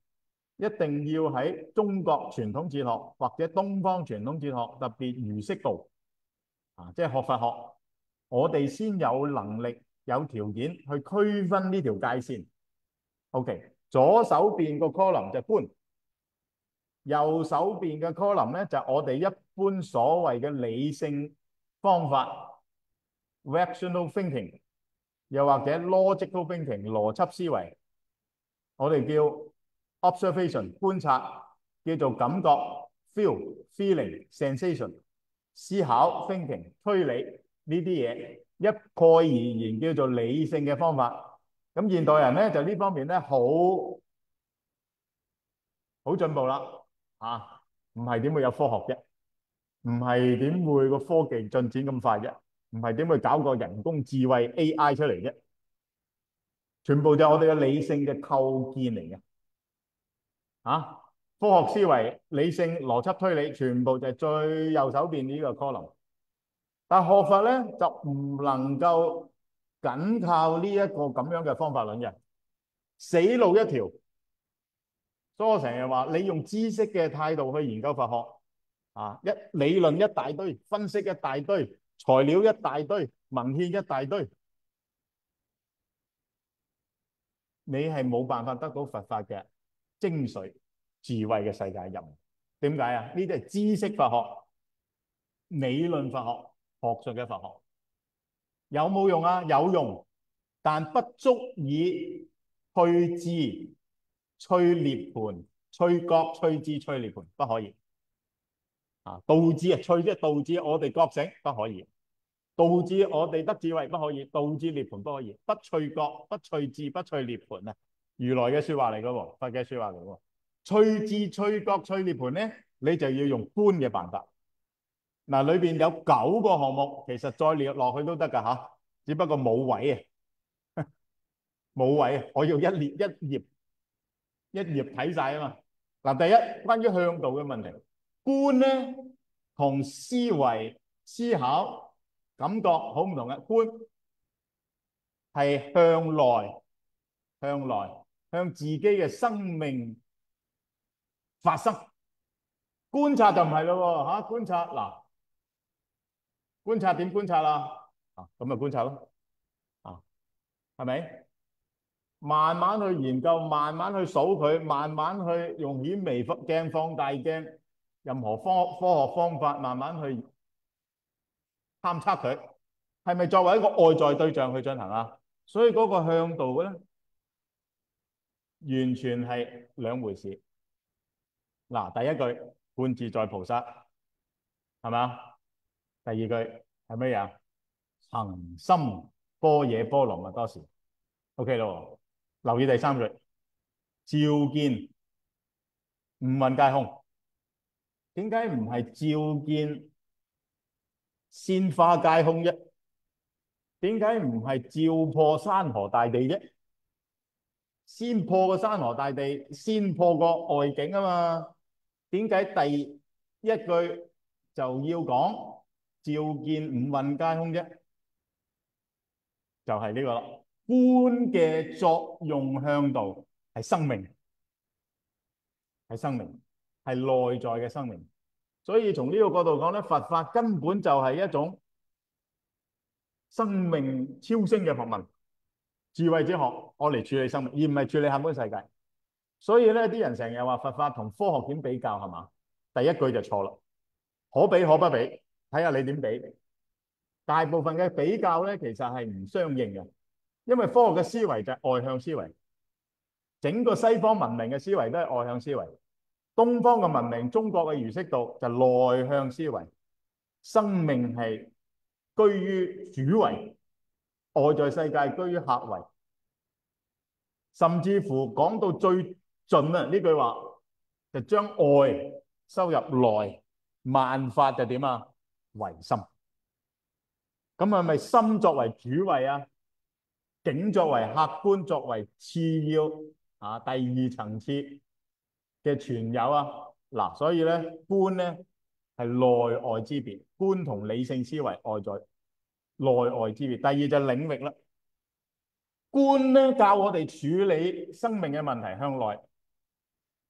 一定要喺中國傳統哲學或者東方傳統哲學，特別儒釋道即係學佛學，我哋先有能力、有條件去區分呢條界線。OK，左手邊個 column 就係觀，右手邊嘅 column 咧就係我哋一般所謂嘅理性方法 rational thinking， 又或者 logical thinking 邏輯思維，我哋叫 observation 觀察，叫做感覺 feel feeling sensation， 思考 thinking 推理，呢啲嘢一概而言叫做理性嘅方法。咁現代人咧就呢方面咧好進步啦唔係點會有科學啫？唔係點會個科技進展咁快啫？唔係點會搞個人工智慧 AI 出嚟啫？全部就係我哋嘅理性嘅構建嚟嘅科學思維、理性、邏輯推理，全部就係最右手邊呢個 column。但係學佛咧就唔能夠僅靠呢一個咁樣嘅方法論嘅，死路一條。所以我成日話，你用知識嘅態度去研究佛學一理論一大堆，分析一大堆，材料一大堆，文獻一大堆，你係冇辦法得到佛法嘅精髓、智慧嘅世界入。點解啊？呢啲係知識佛學、理論佛學、學術嘅佛學，有冇用啊？有用，但不足以去智、趣涅槃、趣覺、趣智、趣涅槃不可以啊！導致啊，趣即係導致我哋覺醒不可以，導致我哋得智慧不可以，導致涅槃不可以，不趣覺、不趣智、不趣涅槃啊！如來嘅說話嚟噶喎，佛嘅說話嚟喎。趣智、趣覺、趣涅槃咧，你就要用觀嘅辦法。嗱，裏邊有9個項目，其實再列落去都得噶吓，只不過冇位啊，冇位啊，我要一頁睇晒啊嘛。嗱，第一關於向度嘅問題，觀咧同思維、思考、感覺好唔同嘅。觀係向內、向內、向自己嘅生命發生，觀察就唔係咯吓，觀察嗱，觀察點觀察啦？啊，咁咪觀察咯，啊，係咪？慢慢去研究，慢慢去數佢，慢慢去用顯微鏡、放大鏡，任何科學方法，慢慢去探測佢係咪作為一個外在對象去進行啊？所以嗰個向度咧，完全係兩回事。嗱，第一句觀自在菩薩係嘛？第二句係咩嘢？行深般若波羅蜜多時。OK 咯，留意第三句，照見五蘊皆空。點解唔係照見鮮花皆空啫？點解唔係照破山河大地啫？先破個山河大地，先破個外境啊嘛。點解第一句就要講照見五蘊皆空啫？就係呢個啦。觀嘅作用向度係生命，係生命，係內在嘅生命。所以從呢個角度講咧，佛法根本就係一種生命超升嘅學問，智慧之學，我嚟處理生命，而唔係處理客觀世界。所以咧，啲人成日話佛法同科學點比較係嘛？第一句就錯啦，可比可不比，睇下你點比。大部分嘅比較咧，其實係唔相應嘅，因為科學嘅思維就係外向思維，整個西方文明嘅思維都係外向思維，東方嘅文明，中國嘅儒釋道就內向思維，生命係居於主為，外在世界居於客為，甚至乎講到最盡啊！呢句話就將外收入內，萬法就點啊？唯心。咁係咪心作為主位啊？境作為客觀，作為次要啊，第二層次嘅存有啊？嗱，所以咧觀咧係內外之別，觀同理性思維外在內外之別。第二就領域啦，觀咧教我哋處理生命嘅問題向內，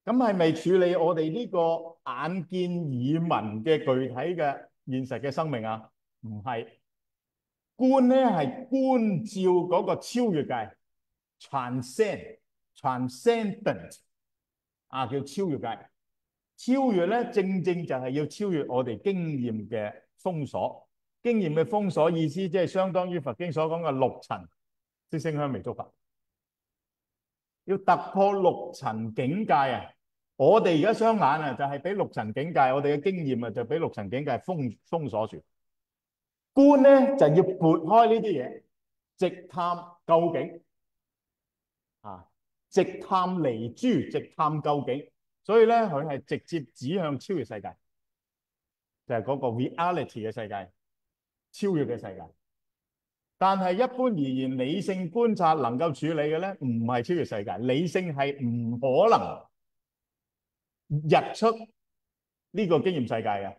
咁係咪處理我哋呢個眼見耳聞嘅具體嘅現實嘅生命啊？唔係。觀咧係觀照嗰個超越界 transcendent 啊，叫超越界。超越咧正正就係要超越我哋經驗嘅封鎖。經驗嘅封鎖意思即係相當於佛經所講嘅六塵色聲香味觸法，要突破六塵境界啊！我哋而家雙眼啊就係俾六塵境界，我哋嘅經驗啊就俾六塵境界封鎖住。觀咧就要撥開呢啲嘢，直探究竟啊，直探離諸，直探究竟。所以咧，佢係直接指向超越世界，就係嗰個 reality 嘅世界，超越嘅世界。但係一般而言，理性觀察能夠處理嘅咧，唔係超越世界，理性係唔可能日出呢個經驗世界嘅，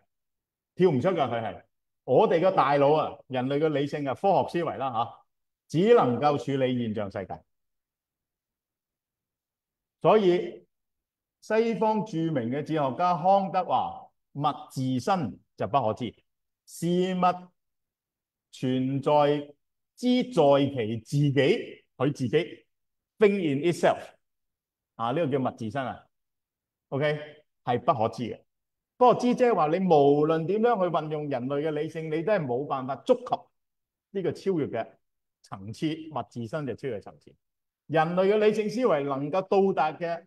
跳唔出噶佢係。我哋嘅大腦啊，人類嘅理性啊，科學思維啦嚇，只能夠處理現象世界。所以西方著名嘅哲學家康德話：物自身就不可知，事物存在之在其自己，佢自己 thing in itself 啊，呢個叫物自身啊。OK 係不可知嘅。不過知即係話你無論點樣去運用人類嘅理性，你都係冇辦法觸及呢個超越嘅層次，物自身就超越層次。人類嘅理性思維能夠到達嘅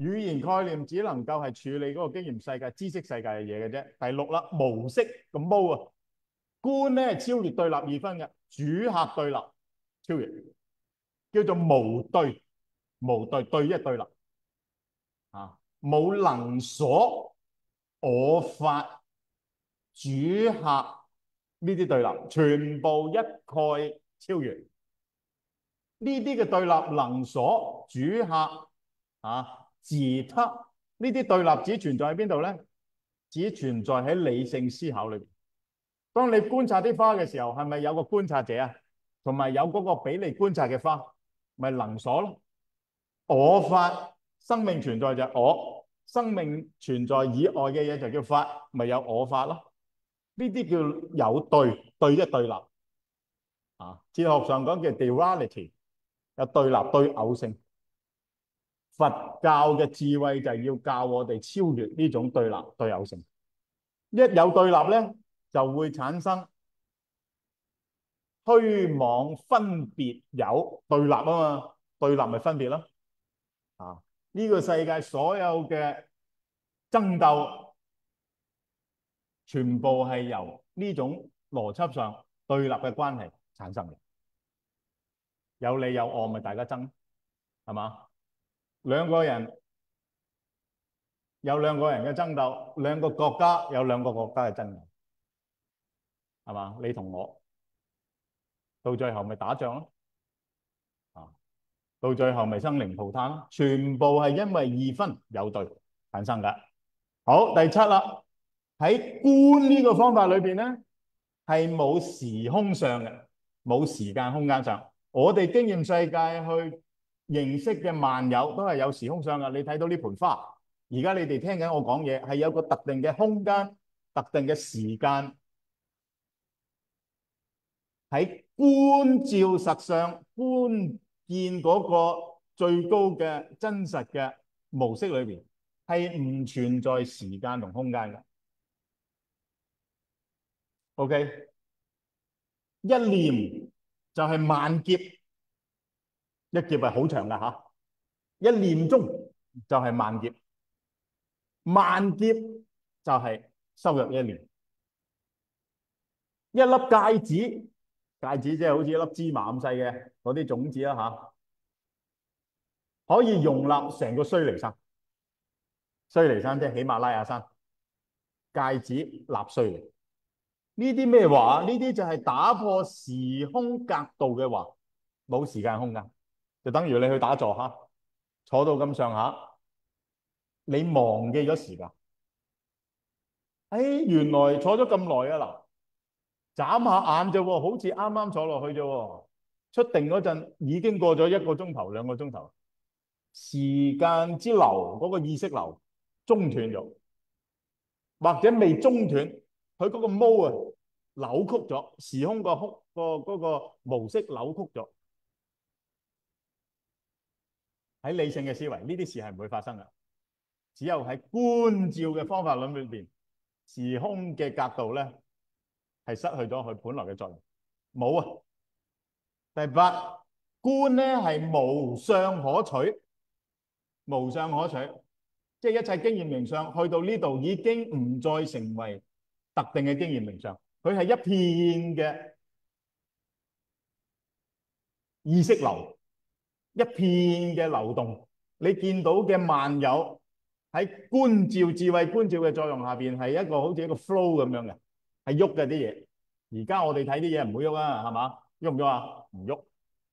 語言概念只能夠係處理嗰個經驗世界、知識世界嘅嘢嘅啫。第六啦，模式個模啊，觀咧係超越對立二分嘅，主客對立超越，叫做無對，無對對一對立啊，冇能所、我法、主客呢啲對立，全部一概超越。呢啲嘅對立能所、主客自他呢啲對立只存在喺邊度咧？只存在喺理性思考裏邊。當你觀察啲花嘅時候，係咪有個觀察者啊？同埋有嗰個俾你觀察嘅花，咪能所咯。我法，生命存在就係我，生命存在以外嘅嘢就叫法，咪有我法咯。呢啲叫有對，對一對立哲學上講叫 duality， 有對立對偶性。佛教嘅智慧就係要教我哋超越呢種對立對偶性。一有對立咧，就會產生虛妄分別有對立啊嘛，對立咪分別咯。呢個世界所有嘅爭鬥，全部係由呢種邏輯上對立嘅關係產生嘅。有你有我，咪大家爭，係嘛？兩個人有兩個人嘅爭鬥，兩個國家有兩個國家嘅爭鬥，係嘛？你同我到最後咪打仗咯，到最後咪生靈塗炭咯，全部係因為二分有對產生㗎。好，第七啦，喺觀呢個方法裏邊咧，係冇時空上嘅，冇時間空間上。我哋經驗世界去認識嘅萬有都係有時空上嘅。你睇到呢盆花，而家你哋聽緊我講嘢，係有個特定嘅空間、特定嘅時間。喺觀照實相、觀見嗰個最高嘅真實嘅模式裏邊，係唔存在時間同空間嘅。OK， 一念就係萬劫，一劫係好長噶吓，一念中就係萬劫，萬劫就係收入一念。一粒芥子，芥子即係好似一粒芝麻咁細嘅嗰啲種子啦吓，可以容納成個須彌山。須彌山即係喜馬拉雅山，芥子立須彌。呢啲咩話？呢啲就係打破時空格度嘅話，冇時間空間，就等於你去打坐吓，坐到咁上下，你忘記咗時間。原來坐咗咁耐啊嗱，眨下眼啫，好似啱啱坐落去啫，出定嗰陣已經過咗1個鐘頭、2個鐘頭，時間之流嗰個意識流中斷咗，或者未中斷，佢嗰個毛啊扭曲咗，時空個模式扭曲咗。喺理性嘅思維，呢啲事係唔會發生嘅，只有喺觀照嘅方法論裏邊，時空嘅格度咧係失去咗佢本來嘅作用，冇啊。第八，觀咧係無相可取，無相可取，即係一切經驗名相去到呢度已經唔再成為特定嘅經驗名相，佢係一片嘅意識流，一片嘅流動。你見到嘅萬有喺觀照、智慧觀照嘅作用下邊，係一個好似一個 flow 咁樣嘅，係喐嘅啲嘢。而家我哋睇啲嘢唔會喐啊，係嘛？喐唔喐啊？唔喐。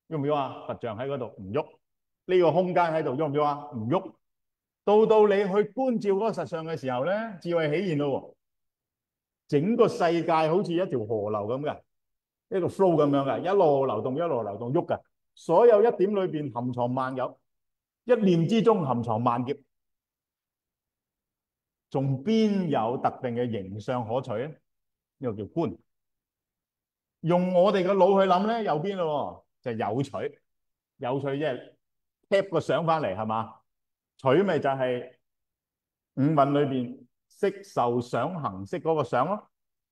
喐唔喐啊？佛像喺嗰度唔喐。呢個空間喺度喐唔喐啊？唔喐。到你去觀照嗰個實相嘅時候咧，智慧起現咯。整個世界好似一條河流咁嘅，一個 flow 咁樣嘅，一路流動一路流動喐嘅。所有一點裏邊含藏萬有，一念之中含藏萬劫，仲邊有特定嘅形象可取咧？呢個叫觀。用我哋嘅腦去諗咧，右邊咯，就有取。有取即係 cap 個相翻嚟，係嘛？取咪就係五蘊裏邊色受想行識嗰個想咯。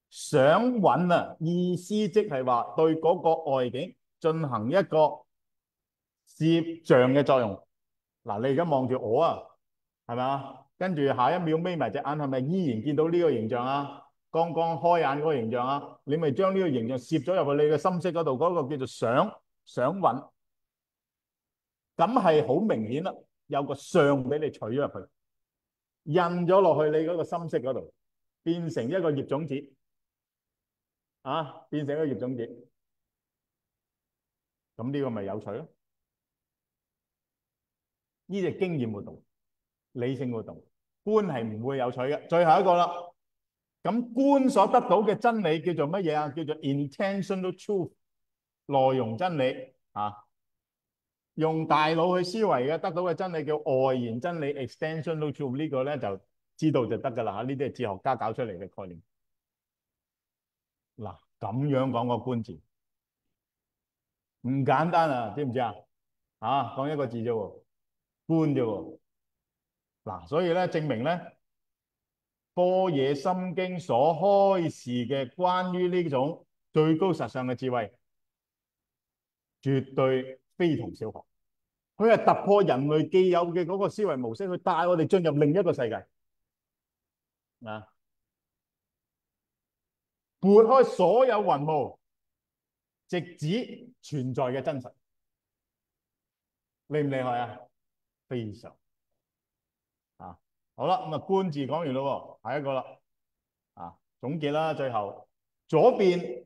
想蘊啊，意思即係話對嗰個外境進行一個攝像嘅作用。嗱，你而家望住我啊，係咪啊？跟住下一秒眯埋隻眼，係咪依然見到呢個形象啊？剛剛開眼嗰個形象啊，你咪將呢個形象攝咗入去你嘅心識嗰度，嗰個叫做想蘊，咁係好明顯啦，有個相俾你取咗入去，印咗落去你嗰個心識嗰度，變成一個業種子啊，變成一個業種子，咁呢個咪有趣咯？呢隻經驗活動、理性活動，觀係唔會有趣嘅。最後一個啦。咁觀所得到嘅真理叫做乜嘢啊？叫做 intentional truth， 內容真理啊。用大腦去思維嘅得到嘅真理叫外延真理 extensional truth， 呢個咧就知道就得㗎啦嚇。呢啲係哲學家搞出嚟嘅概念。嗱，咁樣講個觀字唔簡單啊，知唔知啊？啊，講一個字啫喎，觀啫喎。嗱，所以咧證明咧。般若心經所開示嘅關於呢種最高實相嘅智慧，絕對非同小學。佢係突破人類既有嘅嗰個思維模式，去帶我哋進入另一個世界啊！撥開所有雲霧，直指存在嘅真實，厲唔厲害啊？非常啊！好啦，咁啊觀字講完咯，下一個啦啊，總結啦，最後左邊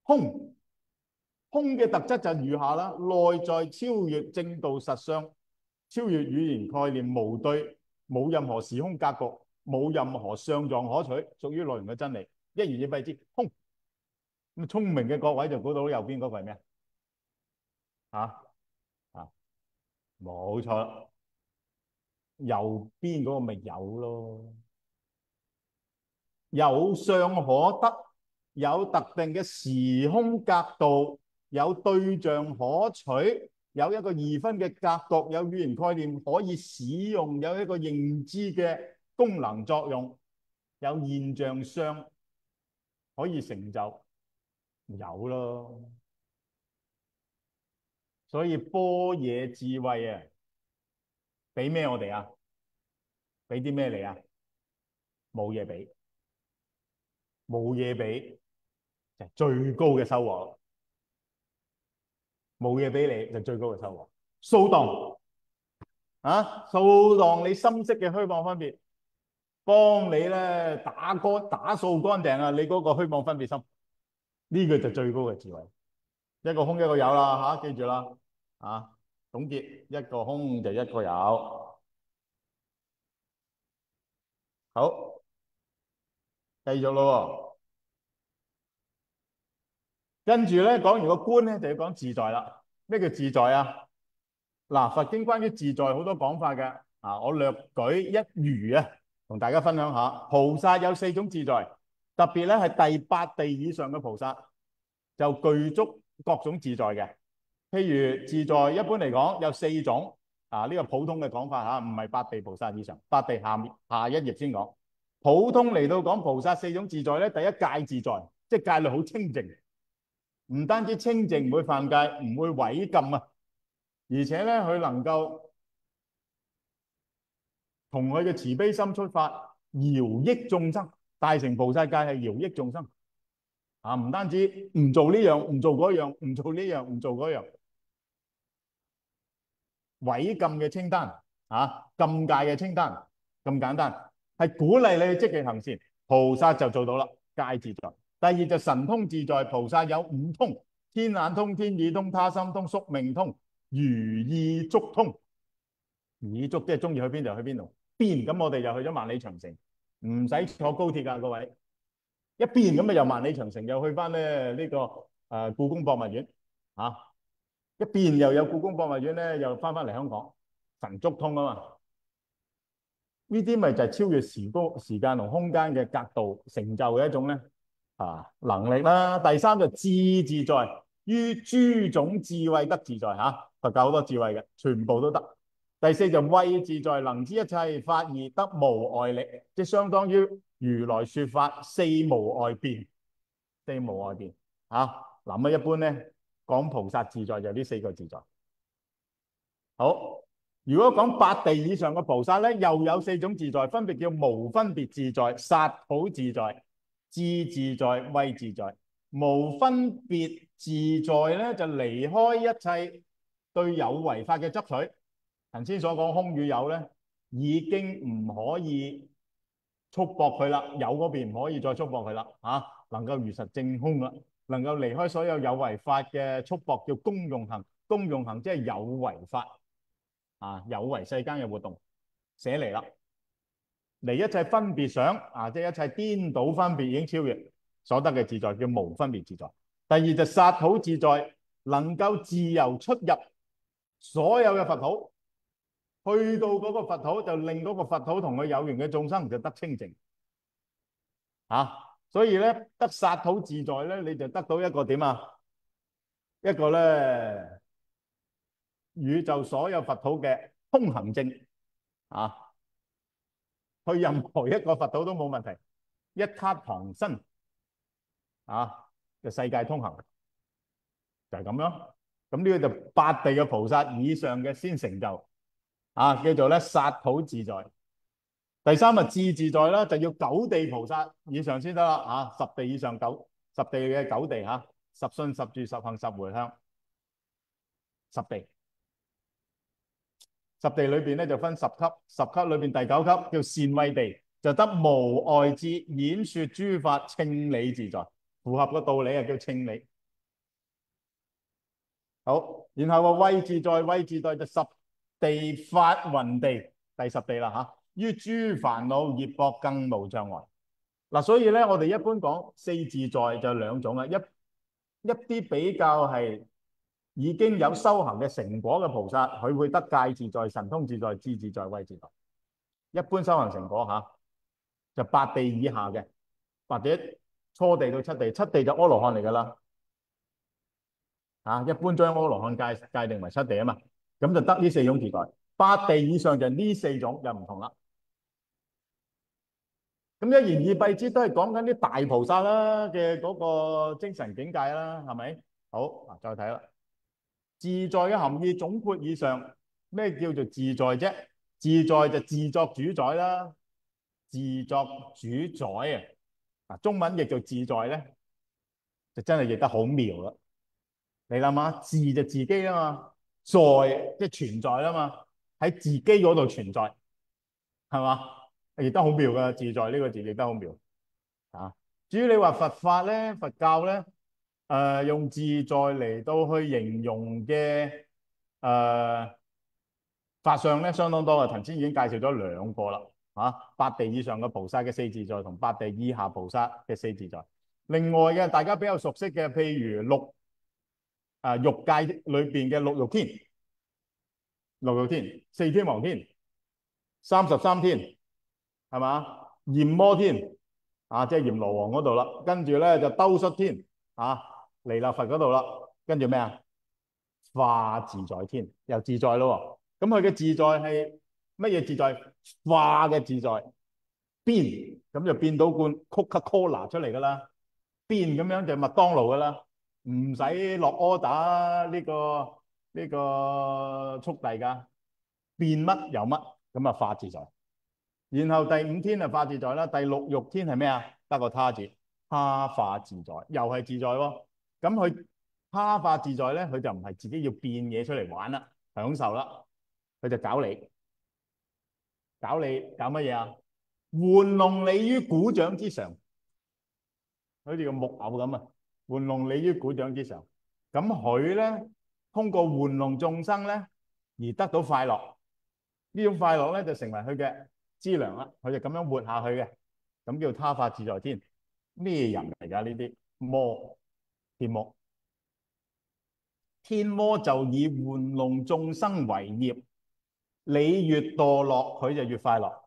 空。空嘅特質就如下啦，內在超越正道實相，超越語言概念，無對，冇任何時空格局，冇任何相狀可取，屬於內容嘅真理。一言以蔽之，空。咁聰明嘅各位就估到右邊嗰個係咩啊？啊，冇錯，右邊嗰個咪有咯，有相可得，有特定嘅時空格度。有對象可取，有一個二分嘅格局，有語言概念可以使用，有一個認知嘅功能作用，有現象相可以成就，有咯。所以般若智慧啊，俾咩我哋啊？俾啲咩嚟啊？冇嘢俾，冇嘢俾就係最高嘅收穫。冇嘢俾你就最高嘅收穫。掃蕩啊，掃蕩你心識嘅虛妄分別，幫你咧打掃乾淨啊！你嗰個虛妄分別心，呢個就最高嘅智慧。一個空一個有啦嚇，記住啦啊！總結一個空就一個有。好，繼續咯。跟住咧講完個觀咧，就要講自在啦。咩叫自在啊？嗱，佛經關於自在好多講法嘅啊，我略舉一隅啊，同大家分享下。菩薩有四種自在，特別咧係第八地以上嘅菩薩就具足各種自在嘅。譬如自在一般嚟講有四種啊，呢個普通嘅講法嚇，唔係八地菩薩以上。八地下一頁先講。普通嚟到講菩薩四種自在咧，第一戒自在，即係戒律好清淨，唔單止清淨唔會犯戒，唔會違禁啊。而且咧，佢能夠同佢嘅慈悲心出發，饒益眾生。大乘菩薩戒係饒益眾生啊，唔單止唔做呢樣，唔做嗰樣，唔做呢樣，唔做嗰樣，違禁嘅清單啊，禁戒嘅清單咁簡單，係鼓勵你去積極行善。菩薩就做到啦，戒自在。第二就神通自在，菩薩有五通：天眼通、天耳通、他心通、宿命通、如意足通。耳足即係中意去邊就去邊度，邊咁我哋就去咗萬里長城，唔使坐高鐵噶，各位一邊咁啊，由萬里長城又去翻咧呢個故宮博物院啊，一邊又有故宮博物院咧，又翻嚟香港，神足通啊嘛。呢啲咪就係超越時間同空間嘅格度成就嘅一種咧能力啦。第三就智自在，於諸種智慧得自在嚇，佛教好多智慧嘅，全部都得。第四就慧自在，能知一切法而得無外力，即係相當於如來說法四無外辯，四無外辯嚇。嗱咁一般咧講菩薩自在就呢四個自在。好，如果講八地以上嘅菩薩咧，又有四種自在，分別叫無分別自在、剎土自在、智自在、慧自在。無分別自在咧，就離開一切對有為法嘅執取。頭先所講空與有咧，已經唔可以束縛佢啦，有嗰邊唔可以再束縛佢啦，能夠如實證空啦，能夠離開所有有為法嘅束縛，叫功用行。功用行即係有為法。有為世間嘅活動寫嚟啦，離一切分別想即係一切顛倒分別已經超越所得嘅自在，叫無分別自在。第二就剎土自在，能夠自由出入所有嘅佛土，去到嗰個佛土就令嗰個佛土同佢有緣嘅眾生就得清淨。所以咧得剎土自在咧，你就得到一個點啊？一個咧宇宙所有佛土嘅通行證去任何一個佛土都冇問題，一卡旁身嘅世界通行就係咁樣。咁呢個就八地嘅菩薩以上嘅先成就叫做咧剎土自在。第三智自在啦，就要九地菩薩以上先得啦十地以上十地嘅九地十信十住十行十迴向十地。十地裏邊咧就分十級，十級裏邊第九級叫善慧地，就得無礙智演說諸法稱理自在，符合個道理叫稱理。好，然後慧自在，慧自在就十地法雲地，第十地啦於諸煩惱業縛更無障礙。所以咧我哋一般講四自在就兩種啦，一啲比較係已經有修行嘅成果嘅菩薩，佢會得戒自在、神通自在、智自在、慧自在。一般修行成果就八地以下嘅，或者初地到七地，七地就阿羅漢嚟噶啦。一般將阿羅漢界定為七地啊嘛，咁就得呢四種自在。八地以上就呢四種就唔同啦。咁一言以蔽之，都係講緊啲大菩薩啦嘅嗰個精神境界啦，係咪？好，再睇啦。自在嘅含義總括以上，咩叫做自在啫？自在就自作主宰啦，自作主宰中文譯做自在咧，就真係譯得好妙啦。你諗下，自就自己啊嘛，在即係存在啊嘛，喺自己嗰度存在，係嘛？譯得好妙噶，自在呢個字譯得好妙至於你話佛法咧，佛教咧，用自在嚟到去形容嘅法相咧，相當多嘅。頭先已經介紹咗兩個啦八地以上嘅菩薩嘅四自在，同八地以下菩薩嘅四自在。另外嘅大家比較熟悉嘅，譬如欲界裏邊嘅六欲天、四天王天、33天，係嘛？閻摩天即係閻羅王嗰度啦。跟住咧就兜率天彌勒佛嗰度啦。跟住咩化自在天又自在咯。咁佢嘅自在係乜嘢自在？化嘅自在，變咁就變到罐 Coca-Cola 出嚟噶啦，變咁樣就麥當勞噶啦，唔使落 order 呢個速遞噶，變乜有乜，咁化自在。然後第五天係化自在啦，第六欲天係咩得個他字，他化自在，又係自在喎。咁佢他化自在咧，佢就唔係自己要變嘢出嚟玩啦，享受啦，佢就搞你搞乜嘢玩弄你於股掌之上，好似個木偶咁玩弄你於股掌之上。咁佢咧通過玩弄眾生咧而得到快樂，呢種快樂咧就成為佢嘅資糧啦，佢就咁樣活下去嘅，咁叫他化自在天。咩人嚟噶呢啲？天魔。天魔就以玩弄眾生為業，你越墮落佢就越快樂，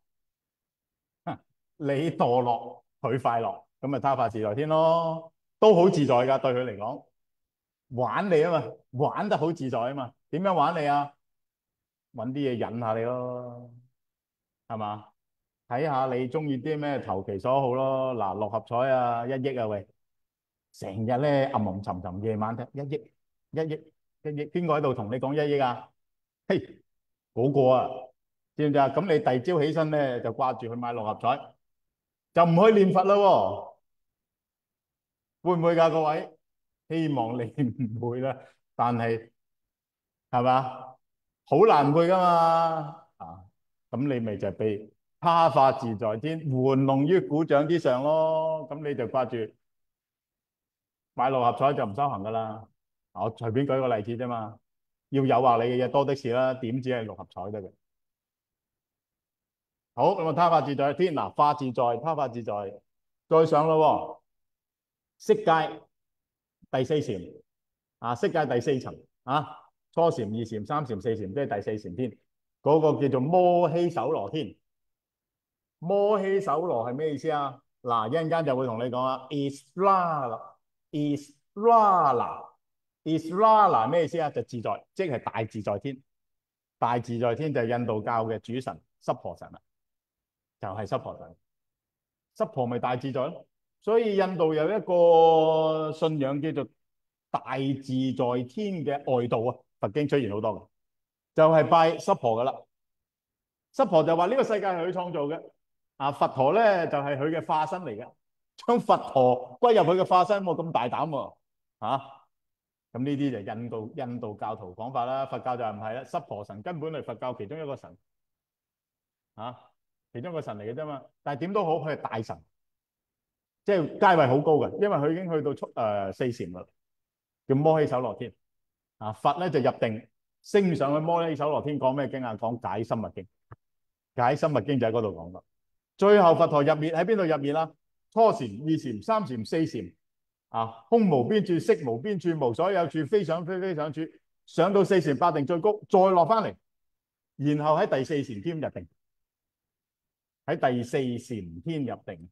你墮落佢快樂，咁咪他化自在天咯，都好自在噶。對佢嚟講，玩你啊嘛，玩得好自在啊嘛。點樣玩你搵啲嘢引下你咯，係嘛？睇下你中意啲咩，投其所好咯。嗱，六合彩1億喂，成日咧暗暗沉沉，夜晚聽1億，1億，1億，邊個喺度同你講1億嘿，嗰個啊，知唔知啊？咁你第二朝起身咧就掛住去買六合彩，就唔去念佛啦喎，會唔會㗎各位？希望你唔會啦，但係係嘛，好難會㗎嘛啊！咁你咪就被他化自在天，玩弄於股掌之上咯。咁你就掛住買六合彩就唔修行㗎啦。我隨便舉個例子啫嘛，要誘惑你嘅嘢多的是啦，點止係六合彩得嘅？好，咁啊，他化自在天嗱，化自在，他化自在，再上咯喎，色界第四禪啊，色界第四層啊，初禪、二禪、三禪、四禪，即係第四禪天，嗰、個叫做摩希首羅天。摩希首羅係咩意思啊？嗱，一陣間就會同你講啊。Isra'la 咩意思啊？就自在，即係大自在天。大自在天就係印度教嘅主神濕婆神啦，就係濕婆神。濕婆咪大自在咯。所以印度有一個信仰叫做大自在天嘅外道啊，佛經出現好多嘅，就係拜濕婆噶啦。濕婆就話呢個世界係佢創造嘅，啊佛陀咧就係佢嘅化身嚟嘅，將佛陀歸入佢嘅化身，咁大膽喎，咁呢啲就印度教徒講法啦。佛教就唔係啦，濕婆神根本係佛教其中一個神，啊其中一個神嚟嘅啫嘛。但係點都好，佢係大神，即係階位好高嘅，因為佢已經去到四禪啦，叫摩希首羅天。啊佛咧就入定升上去摩希首羅天，講咩經啊？講解深密經，解深密經就喺嗰度講啦。最後佛陀入滅喺邊度入滅啦？初禪、二禪、三禪、四禪啊，空無邊處，色無邊處，無所有處，非想非非想處，上到四禪八定最高，再落翻嚟，然後喺第四禪天入定，喺第四禪天入定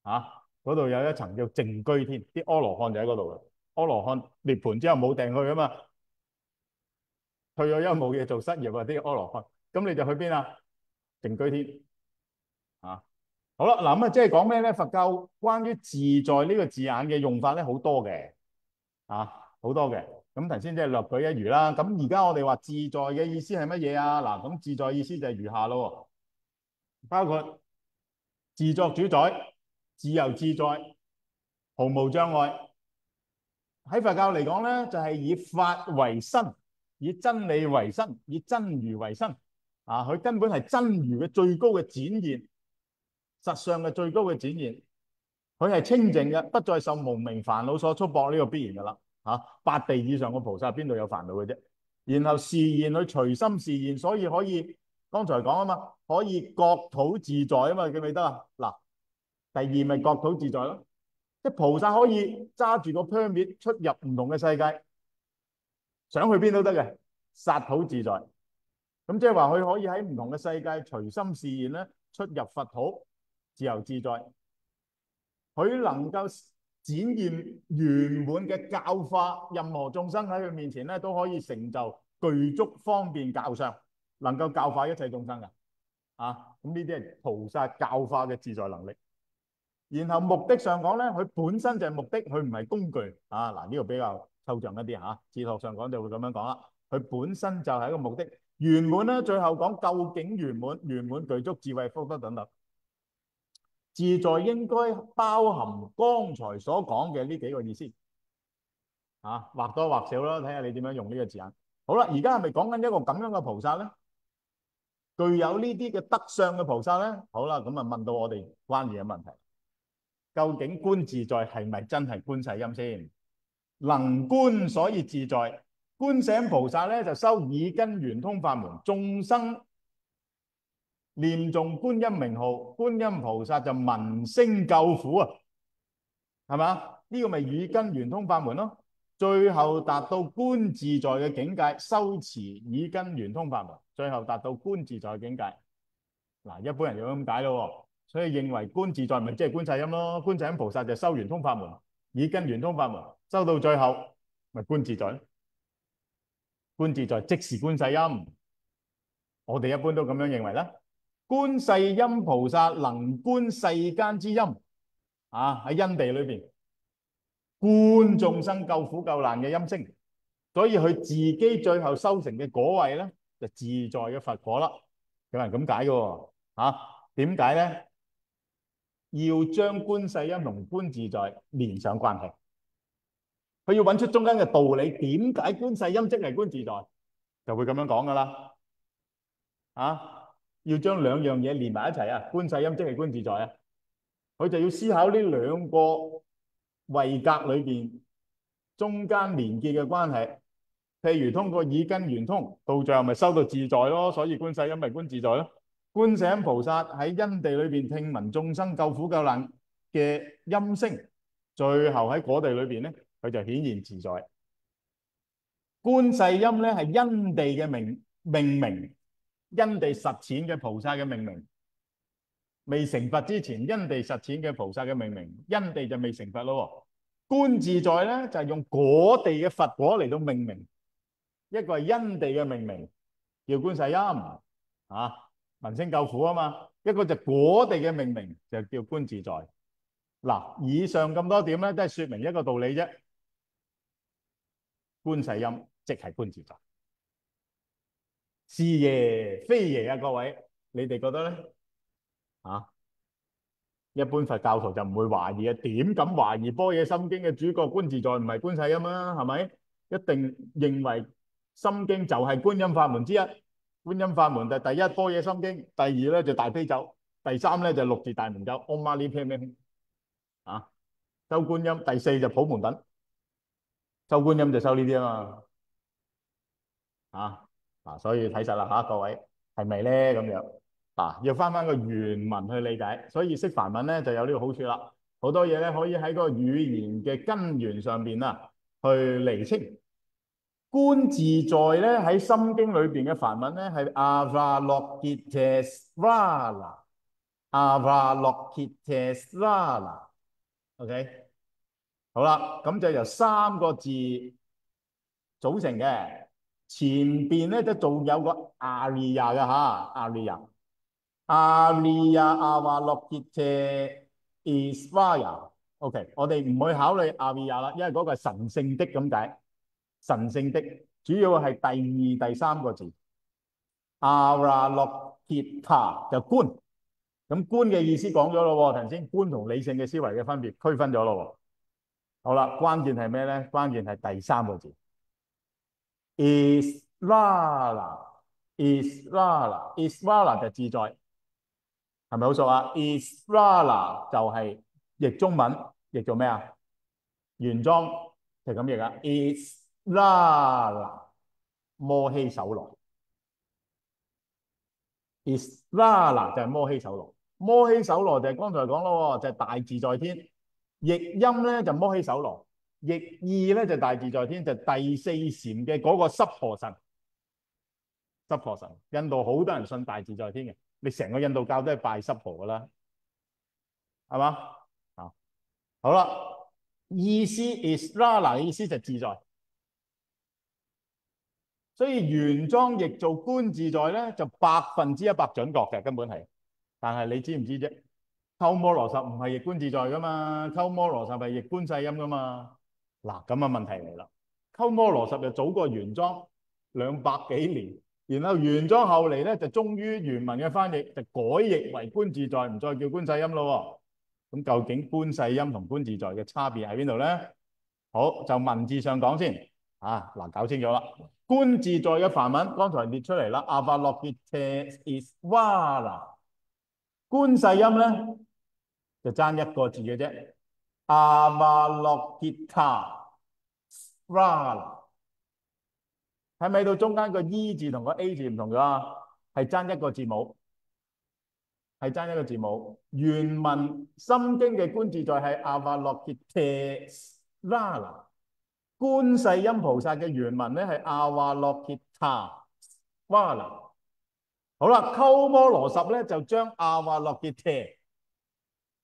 啊，嗰度有一層叫靜居天，啲阿羅漢就喺嗰度嘅。阿羅漢涅槃之後冇定去啊嘛，退咗休冇嘢做失業啊啲阿羅漢，咁你就去邊啊？靜居天啊。好啦，嗱咁啊，即係講咩咧？佛教關於自在呢個字眼嘅用法咧，好多嘅，啊，好多嘅。咁頭先即係略舉一隅啦。咁而家我哋話自在嘅意思係乜嘢啊？嗱，咁自在意思就係如下咯，包括自作主宰、自由自在、毫無障礙。喺佛教嚟講咧，就係以法為身，以真理為身，以真如為身。啊，佢根本係真如嘅最高嘅展現。實相嘅最高嘅展現，佢係清淨嘅，不再受無明煩惱所束縛，呢個必然噶啦。八地以上嘅菩薩邊度有煩惱嘅啫？然後示現佢隨心示現，所以可以剛才講啊嘛，可以國土自在啊嘛，記唔記得啊？嗱，第二咪國土自在咯，即係菩薩可以揸住個 permit 出入唔同嘅世界，想去邊都得嘅，剎土自在。咁即係話佢可以喺唔同嘅世界隨心示現咧，出入佛土。自由自在，佢能夠展現圓滿嘅教化，任何眾生喺佢面前咧都可以成就具足方便教相，能夠教化一切眾生嘅。咁呢啲係菩薩教化嘅自在能力。然後目的上講咧，佢本身就係目的，佢唔係工具。嗱，呢個比較抽象一啲嚇，哲學上講就會咁樣講啦。佢本身就係一個目的，圓滿啦。最後講究竟圓滿，圓滿具足智慧福德等等。自在應該包含剛才所講嘅呢幾個意思，或多或少啦，睇下你點樣用呢個字眼。好啦，而家係咪講緊一個咁樣嘅菩薩咧？具有呢啲嘅德相嘅菩薩咧？好啦，咁啊問到我哋關鍵嘅問題，究竟觀自在係咪真係觀世音先？能觀所以自在。觀世音菩薩咧就修耳根圓通法門，眾生念誦觀音名號，觀音菩薩就聞聲救苦啊，係嘛？呢個咪耳根圓通法門咯。最後達到觀自在嘅境界，修持耳根圓通法門，最後達到觀自在嘅境界。嗱，一般人就咁解咯，所以認為觀自在咪即係觀世音咯。觀世音菩薩就修圓通法門，耳根圓通法門，修到最後咪觀自在。觀自在即是觀世音，我哋一般都咁樣認為啦。觀世音菩薩能觀世間之音，喺因地裏邊觀眾生救苦救難嘅音聲，所以佢自己最後修成嘅果位咧，就自在嘅佛果啦。有人咁解嘅喎，點解咧？要將觀世音同觀自在連上關係，佢要揾出中間嘅道理，點解觀世音即係觀自在，就會咁樣講噶啦。要將兩樣嘢連埋一齊啊！觀世音即係觀自在啊！佢就要思考呢兩個位格裏邊中間連結嘅關係。譬如通過耳根圓通，到最後咪收到自在咯，所以觀世音咪觀自在咯。觀世音菩薩喺因地裏邊聽聞眾生救苦救難嘅音聲，最後喺果地裏邊咧，佢就顯現自在。觀世音咧係因地嘅命名，因地實踐嘅菩薩嘅命名。未成佛之前，因地實踐嘅菩薩嘅命名，因地就未成佛咯。觀自在咧就係用果地嘅佛果嚟到命名，一個係因地嘅命名，叫觀世音聞聲救苦啊嘛。一個就果地嘅命名，就叫觀自在。嗱，以上咁多點咧，都係說明一個道理啫。觀世音即係觀自在，是耶非耶啊！各位，你哋覺得咧？一般佛教徒就唔會懷疑啊，點敢懷疑般若心經嘅主角觀自在唔係觀世音啊？係咪？一定認為心經就係觀音法門之一。觀音法門就第一般若心經，第二咧就大悲咒，第三咧就六字大明咒唵嘛呢叭咪修觀音，第四就普門品，修觀音就修呢啲啊嘛所以睇實啦各位係咪咧咁樣？要翻個原文去理解，所以識梵文咧就有呢個好處啦。好多嘢咧可以喺個語言嘅根源上邊去釐清。觀自在咧喺心經裏邊嘅梵文咧係 Avalokitesvara，Avalokitesvara，OK，好啦，咁就由三個字組成嘅，前邊咧都仲有個 Ariya 嘅Ariya。阿利亞阿華洛傑切 Isvaya，OK，我哋唔去考慮阿利亞啦，因為嗰個係神聖的咁解，神聖的主要係第二、第三個字。阿華洛傑塔就觀，咁觀嘅意思講咗咯，頭先觀同理性嘅思維嘅分別區分咗咯。好啦，關鍵係咩咧？關鍵係第三個字 Isvara，Isvara，Isvara 就自在。係咪好熟啊 ？Isvara 就係譯中文，譯做咩啊？原裝就咁譯啊。Isvara 摩希首羅 ，Isvara 就係摩希首羅。摩希首羅就係剛才講咯，就係大自在天。譯音咧就摩希首羅，譯意咧就大自在天，就第四禪嘅嗰個濕婆神。濕婆神，印度好多人信大自在天嘅。你成個印度教都係拜濕婆噶啦，係嘛？好啦，意思 Isvara 嘅意思就自在，所以原裝譯做觀自在咧就100%準確嘅，根本係。但係你知唔知啫？鳩摩羅什唔係譯觀自在噶嘛，鳩摩羅什係譯觀世音噶嘛。嗱，咁嘅問題嚟啦，鳩摩羅什就早過原裝200幾年。然後原裝後嚟咧就終於原文嘅翻譯就改譯為觀自在，唔再叫觀世音咯。咁究竟觀世音同觀自在嘅差別喺邊度咧？好，就文字上講先。嗱，搞清楚啦。觀自在嘅梵文剛才列出嚟啦 ，Avalokitesvara。觀世音咧就爭一個字嘅啫 ，Avalokitesvara。係咪到中間個 E 字同個 A 字唔同咗？係爭一個字母，係爭一個字母。原文心經嘅觀自在係 Avalokitesvara， 觀世音菩薩嘅原文咧係 Avalokitesvara。好啦，鳩摩羅什咧就將 Avalokite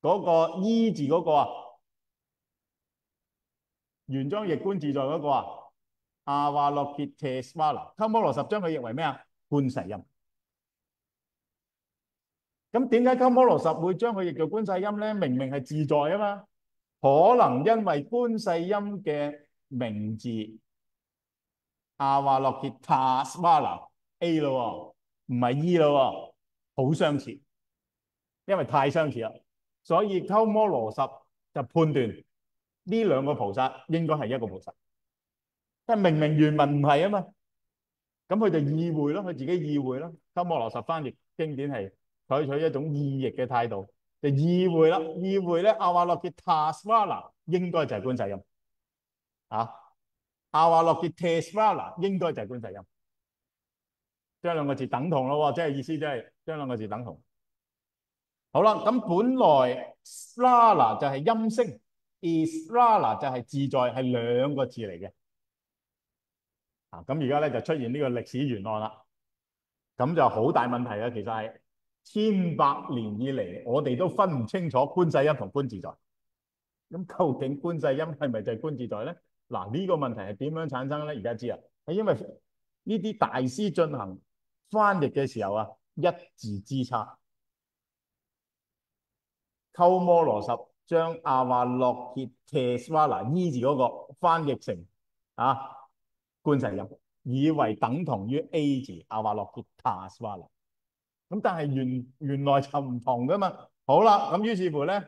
嗰個 E 字嗰個原裝譯觀自在嗰個Avalokitesvara， 鳩摩羅什將佢譯為咩啊？觀世音。咁點解鳩摩羅什會將佢譯做觀世音咧？明明係自在啊嘛，可能因為觀世音嘅名字Avalokitesvara A 咯，唔係 E 咯，好相似，因為太相似啦，所以鳩摩羅什就判斷呢兩個菩薩應該係一個菩薩，但明明原文唔係啊嘛，咁佢就意會咯，佢自己意會咯。鳩摩羅什翻譯經典係採取一種意譯嘅態度，就意會啦，意會咧阿瓦洛傑塔斯瓦拿應該就係觀世音啊，阿瓦洛傑特斯瓦拿應該就係觀世音，將兩個字等同咯，即係意思即係將兩個字等同。好啦，咁本來 Srala 就係音聲，Israla 就係自在，係兩個字嚟嘅。咁而家咧就出現呢個歷史懸案啦，咁就好大問題啦。其實係千百年以嚟，我哋都分唔清楚觀世音同觀自在。咁究竟觀世音係咪就係觀自在咧？嗱，呢個問題係點樣產生咧？而家知啊，係因為呢啲大師進行翻譯嘅時候啊，一字之差。鳩摩羅什將阿瓦洛傑特斯瓦拿 E 字嗰個翻譯成觀世音，以為等同於 A 字阿瓦洛傑塔斯瓦拿。咁但係原來就唔同噶嘛。好啦，咁於是乎咧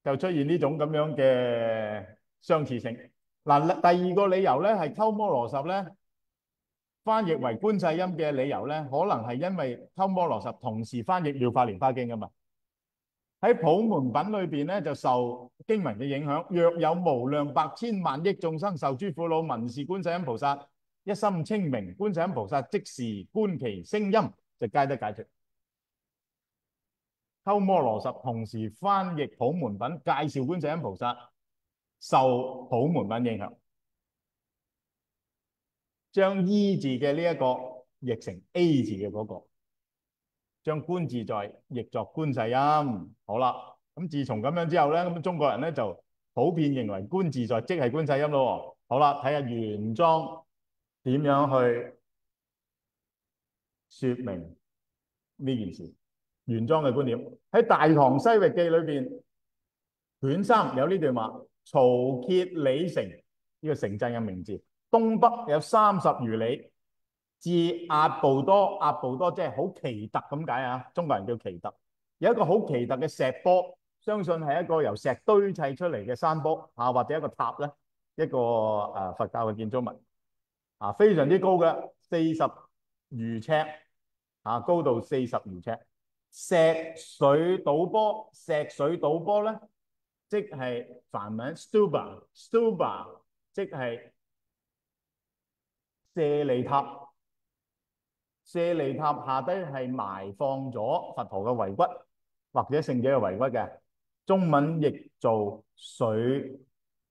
就出現呢種咁樣嘅相似性。嗱，第二個理由咧係鳩摩羅什咧翻譯為觀世音嘅理由咧，可能係因為鳩摩羅什同時翻譯妙法蓮花經噶嘛。喺普門品裏邊咧，就受經文嘅影響。若有無量百千萬億眾生受諸苦惱，聞是觀世音菩薩，一心稱名觀世音菩薩，即時觀其聲音，就皆得解脫。鳩摩羅什同時翻譯普門品，介紹觀世音菩薩，受普門品影響，將 E 字嘅呢一個譯成 A 字嘅嗰個。將觀自在譯作觀世音。好啦，咁自從咁樣之後咧，咁中國人咧就普遍認為觀自在即係觀世音咯。好啦，睇下玄奘點樣去說明呢件事。玄奘嘅觀點喺《大唐西域記》裏邊，卷三有呢段話：曹歇里城呢個城鎮嘅名字，東北有30餘里。至阿布多，阿布多即係好奇特咁解啊！中國人叫奇特，有一個好奇特嘅石坡，相信係一個由石堆砌出嚟嘅山坡或者一個塔咧，一個佛教嘅建築物非常之高嘅，40餘尺高度40餘尺。石水倒坡，石水倒坡咧，即係梵文 stupa，stupa 即係舍利塔。舍利塔下低係埋放咗佛陀嘅遺骨或者聖者嘅遺骨嘅，中文譯做水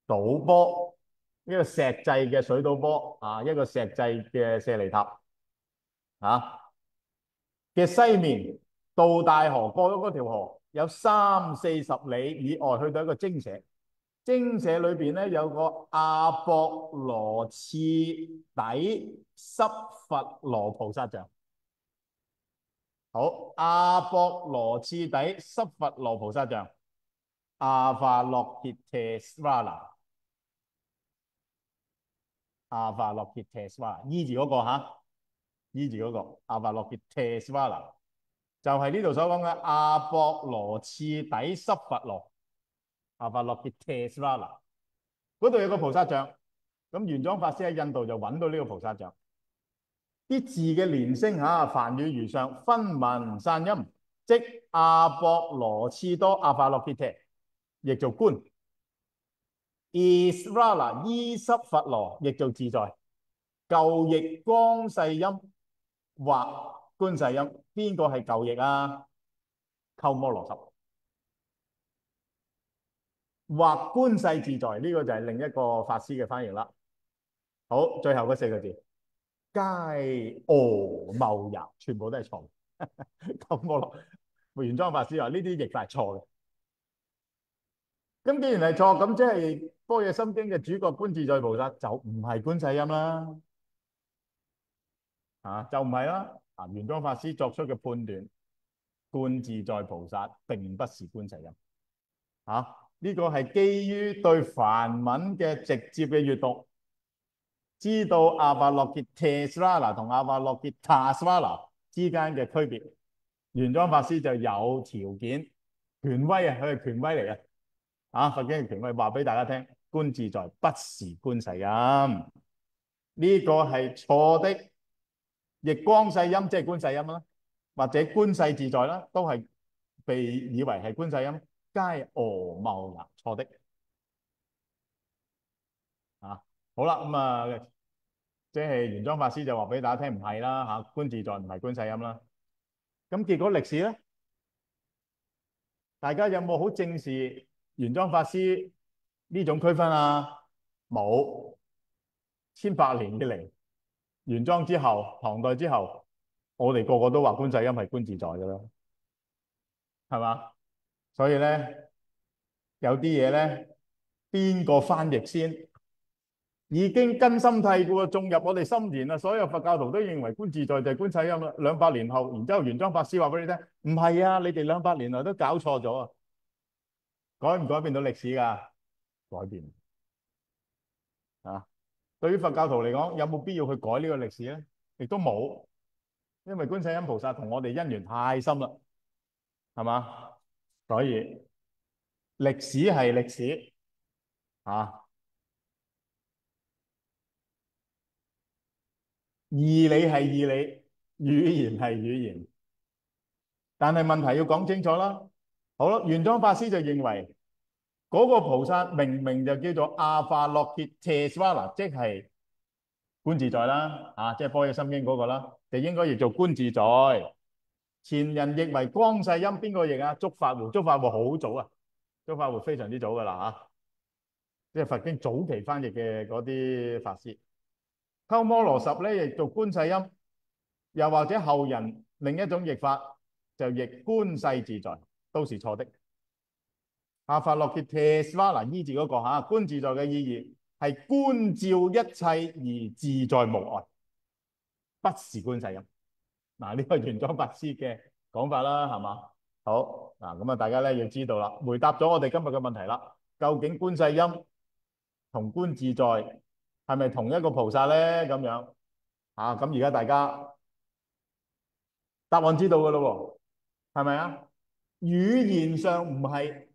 倒坡，一個石製嘅水倒坡一個石製嘅舍利塔嘅西面，渡大河過咗嗰條河有30-40里以外去到一個精舍，精舍裏邊咧有個阿博羅次底濕佛羅菩薩像。好，阿博羅次底濕佛羅菩薩像，阿化洛傑特斯瓦拿，阿化洛傑特斯瓦拿，E 字嗰個E 字嗰個阿化洛傑特斯瓦拿，就係呢度所講嘅阿博羅次底濕佛羅，阿化洛傑特斯瓦拿，嗰度有個菩薩像。咁玄奘法師喺印度就揾到呢個菩薩像。啲字嘅連聲梵語如上，分文散音，即阿博羅次多阿化洛傑特，譯做觀；Israla 伊濕佛羅，譯做自在；舊譯光世音或觀世音，邊個係舊譯啊？鳩摩羅什或觀世自在，呢個就係另一個法師嘅翻譯啦。好，最後嗰4個字。皆謬也，全部都係錯嘅。咁我玄奘法師話呢啲譯法係錯嘅。咁既然係錯，咁即係《般若心經》嘅主角觀自在菩薩就唔係觀世音啦，就唔係啦。玄奘法師作出嘅判斷，觀自在菩薩並不是觀世音。呢個係基於對梵文嘅直接嘅閱讀。知道阿巴洛傑特斯拉同阿巴洛傑塔斯瓦拿之間嘅區別，玄奘法師就有條件權威啊，佢係權威嚟嘅啊！佛經嘅權威話俾大家聽，觀自在不是觀世音，呢個係錯的。亦光世音即係觀世音啦，或者觀世自在啦，都係被以為係觀世音，皆訛謬也，錯的啊！好啦，咁即係玄奘法師就話俾大家聽，唔係啦嚇，觀自在唔係觀世音啦。咁結果歷史咧，大家有冇好正視玄奘法師呢種區分啊？冇，千百年以嚟，玄奘之後、唐代之後，我哋個個都話觀世音係觀自在㗎啦，係嘛？所以咧，有啲嘢咧，邊個翻譯先，已經根深蒂固啊，種入我哋心田啦。所有佛教徒都認為觀自在就係觀世音啦。200年後，然之後玄奘法師話俾你聽，唔係啊，你哋200年來都搞錯咗啊！改唔改變到歷史㗎？改變啊！對於佛教徒嚟講，有冇必要去改呢個歷史咧？亦都冇，因為觀世音菩薩同我哋因緣太深啦，係嘛？所以歷史係歷史啊，義理係義理，語言係語言，但係問題要講清楚啦。好啦，玄奘法師就認為嗰個菩薩明明就叫做阿化洛揭斜斯瓦那，即係觀自在啦，即係《般若心經》嗰個啦，就應該譯做觀自在。前人譯為光世音，邊個譯啊？竺法護，竺法護好早啊，竺法護非常之早噶啦嚇，即係佛經早期翻譯嘅嗰啲法師。鳩摩羅什咧譯做觀世音，又或者後人另一種譯法就譯觀世自在，都是錯的。阿法洛揭特斯瓦拿依字嗰個觀自在嘅意義係觀照一切而自在無礙，不是觀世音。呢個玄奘法師嘅講法啦，係嘛？好嗱，咁大家咧要知道啦，回答咗我哋今日嘅問題啦。究竟觀世音同觀自在係咪同一個菩薩咧？咁樣咁而家大家答案知道噶咯喎，係咪啊？語言上唔係，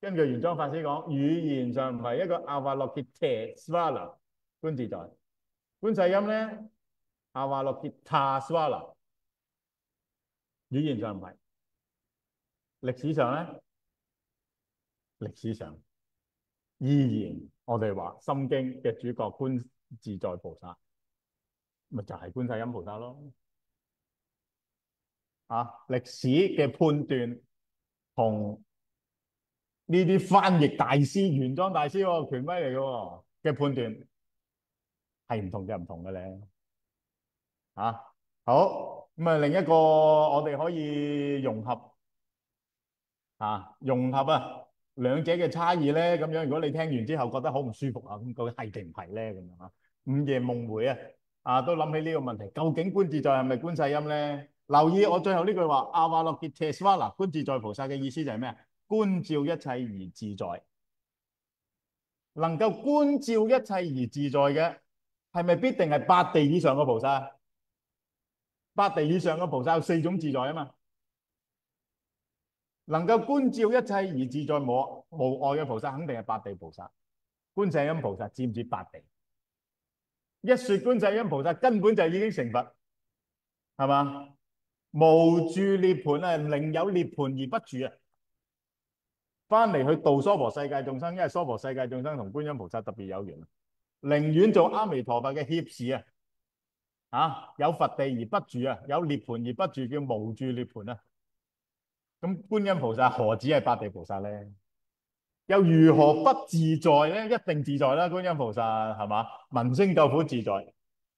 根據玄奘法師講，語言上唔係一個阿華洛揭特斯瓦那觀自在，觀世音咧阿華洛揭塔斯瓦那，語言上唔係，歷史上咧，歷史上依然我哋話《心經》嘅主角觀自在菩薩，咪就係觀世音菩薩咯。歷史嘅判斷同呢啲翻譯大師、玄奘大師喎，權威嚟嘅喎嘅判斷係唔同就唔同嘅咧。好咁另一個我哋可以融合兩者嘅差異咧，咁樣如果你聽完之後覺得好唔舒服咁究竟係定唔係咧？咁樣午夜夢回都諗起呢個問題，究竟觀自在係咪觀世音咧？留意我最後呢句話，阿華洛揭特斯瓦那觀自在菩薩嘅意思就係咩？觀照一切而自在，能夠觀照一切而自在嘅，係咪必定係八地以上嘅菩薩？八地以上嘅菩薩有4種自在啊嘛，能夠觀照一切而自在無礙嘅菩薩，肯定係八地菩薩。觀世音菩薩知唔知八地？一說觀世音菩薩根本就已經成佛，係嘛？無住涅盤寧有涅盤而不住翻嚟去度娑婆世界眾生，因為娑婆世界眾生同觀音菩薩特別有緣，寧願做阿彌陀佛嘅脅侍有佛地而不住有涅盤而不住，叫無住涅盤咁觀音菩薩何止係八地菩薩咧？又如何不自在咧？一定自在啦！觀音菩薩係嘛？聞聲救苦自在，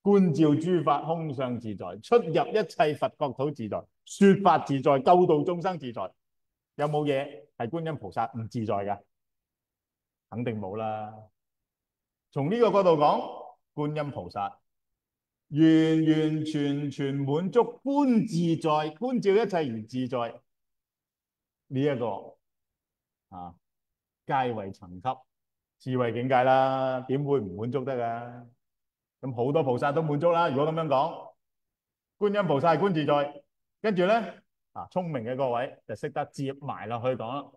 觀照諸法空相自在，出入一切佛國土自在，說法自在，救度眾生自在。有冇嘢係觀音菩薩唔自在㗎？肯定冇啦。從呢個角度講，觀音菩薩完完全全滿足觀自在，觀照一切而自在呢一個皆為層級，智慧境界啦，點會唔滿足得㗎？咁好多菩薩都滿足啦。如果咁樣講，觀音菩薩係觀自在，跟住咧聰明嘅各位就識得接埋落去講啦。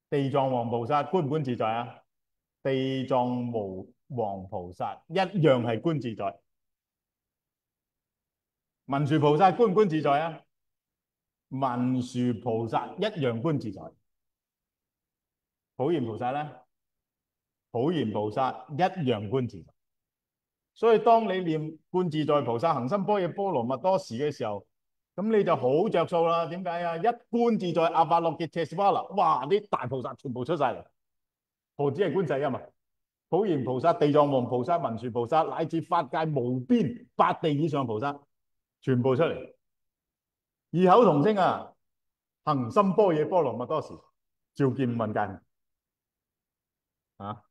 地藏王菩薩觀唔觀自在啊？地藏王菩薩一樣係觀自在。文殊菩薩觀唔觀自在啊？文殊菩薩一樣觀自在。普賢菩薩咧，普賢菩薩一樣觀自在。所以當你念觀自在菩薩行深般若波羅蜜多時嘅時候，咁你就好着數啦。點解啊？一觀自在阿法洛傑切斯巴啦，哇！啲大菩薩全部出晒嚟，何止係觀世音啊？普賢菩薩、地藏王菩薩、文殊菩薩，乃至法界無邊八地以上菩薩，全部出嚟，異口同聲啊！行深般若波羅蜜多時，照見五蘊界啊！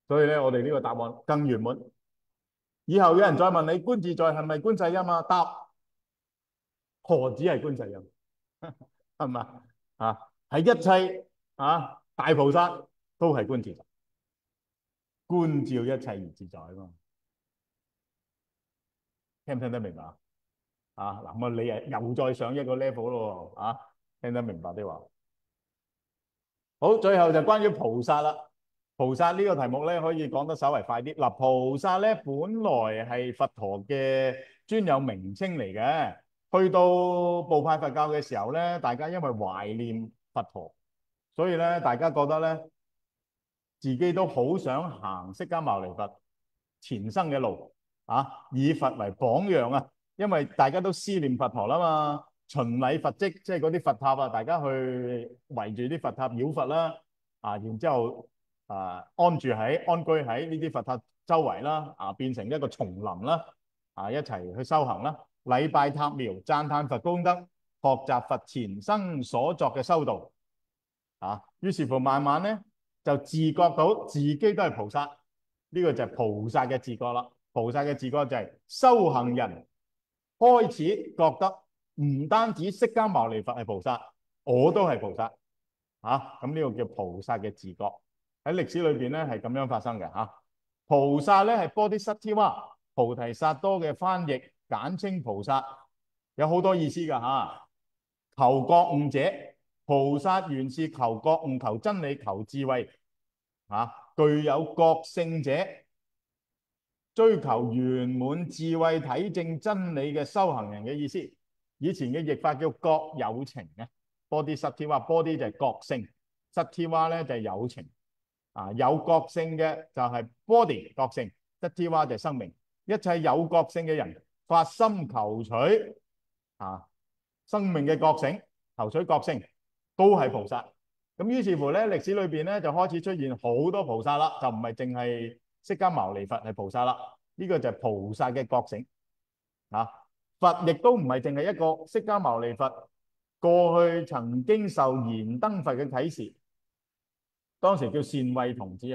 所以咧，我哋呢個答案更圓滿。以後有人再問你觀自在係咪觀世音啊？答何止係觀世音，係嘛啊？係一切大菩薩都係觀自在，觀照一切而自在啊嘛。聽唔聽得明白啊？嗱，咁你又再上一個 level 咯啊！聽得明白的話，好，最後就關於菩薩啦。菩薩呢個題目咧，可以講得稍為快啲。嗱，菩薩咧本來係佛陀嘅專有名稱嚟嘅。去到部派佛教嘅時候咧，大家因為懷念佛陀，所以咧大家覺得咧自己都好想行釋迦牟尼佛前生嘅路以佛為榜樣啊！因為大家都思念佛陀啦嘛，巡禮佛跡，即係嗰啲佛塔啊，大家去圍住啲佛塔繞佛啦，然之後安居喺呢啲佛塔周圍啦，變成一個叢林啦，一齊去修行啦。禮拜塔廟，讚歎佛功德，學習佛前生所作嘅修道，於是乎慢慢咧就自覺到自己都係菩薩，呢個就係菩薩嘅自覺啦。菩薩嘅自覺就係修行人開始覺得唔單止釋迦牟尼佛係菩薩，我都係菩薩，咁呢個叫菩薩嘅自覺。喺歷史裏邊咧係咁樣發生嘅菩薩咧係波啲塞提娃菩提薩多嘅翻譯，簡稱菩薩，有好多意思㗎求覺悟者，菩薩原是求覺悟、求真理、求智慧具有覺性者，追求圓滿智慧體證真理嘅修行人嘅意思。以前嘅譯法叫覺有情嘅，波啲塞提娃，波啲就係覺性，塞提娃咧就係有情。有覺性嘅就係 body 覺性，塞提娃就係生命。一切有覺性嘅人發心求取生命嘅覺醒，求取覺性，都係菩薩。咁於是乎咧，歷史裏邊咧就開始出現好多菩薩啦，就唔係淨係釋迦牟尼佛係菩薩啦。呢個就係菩薩嘅覺醒佛亦都唔係淨係一個釋迦牟尼佛，過去曾經受燃燈佛嘅啟示。當時叫善慧童子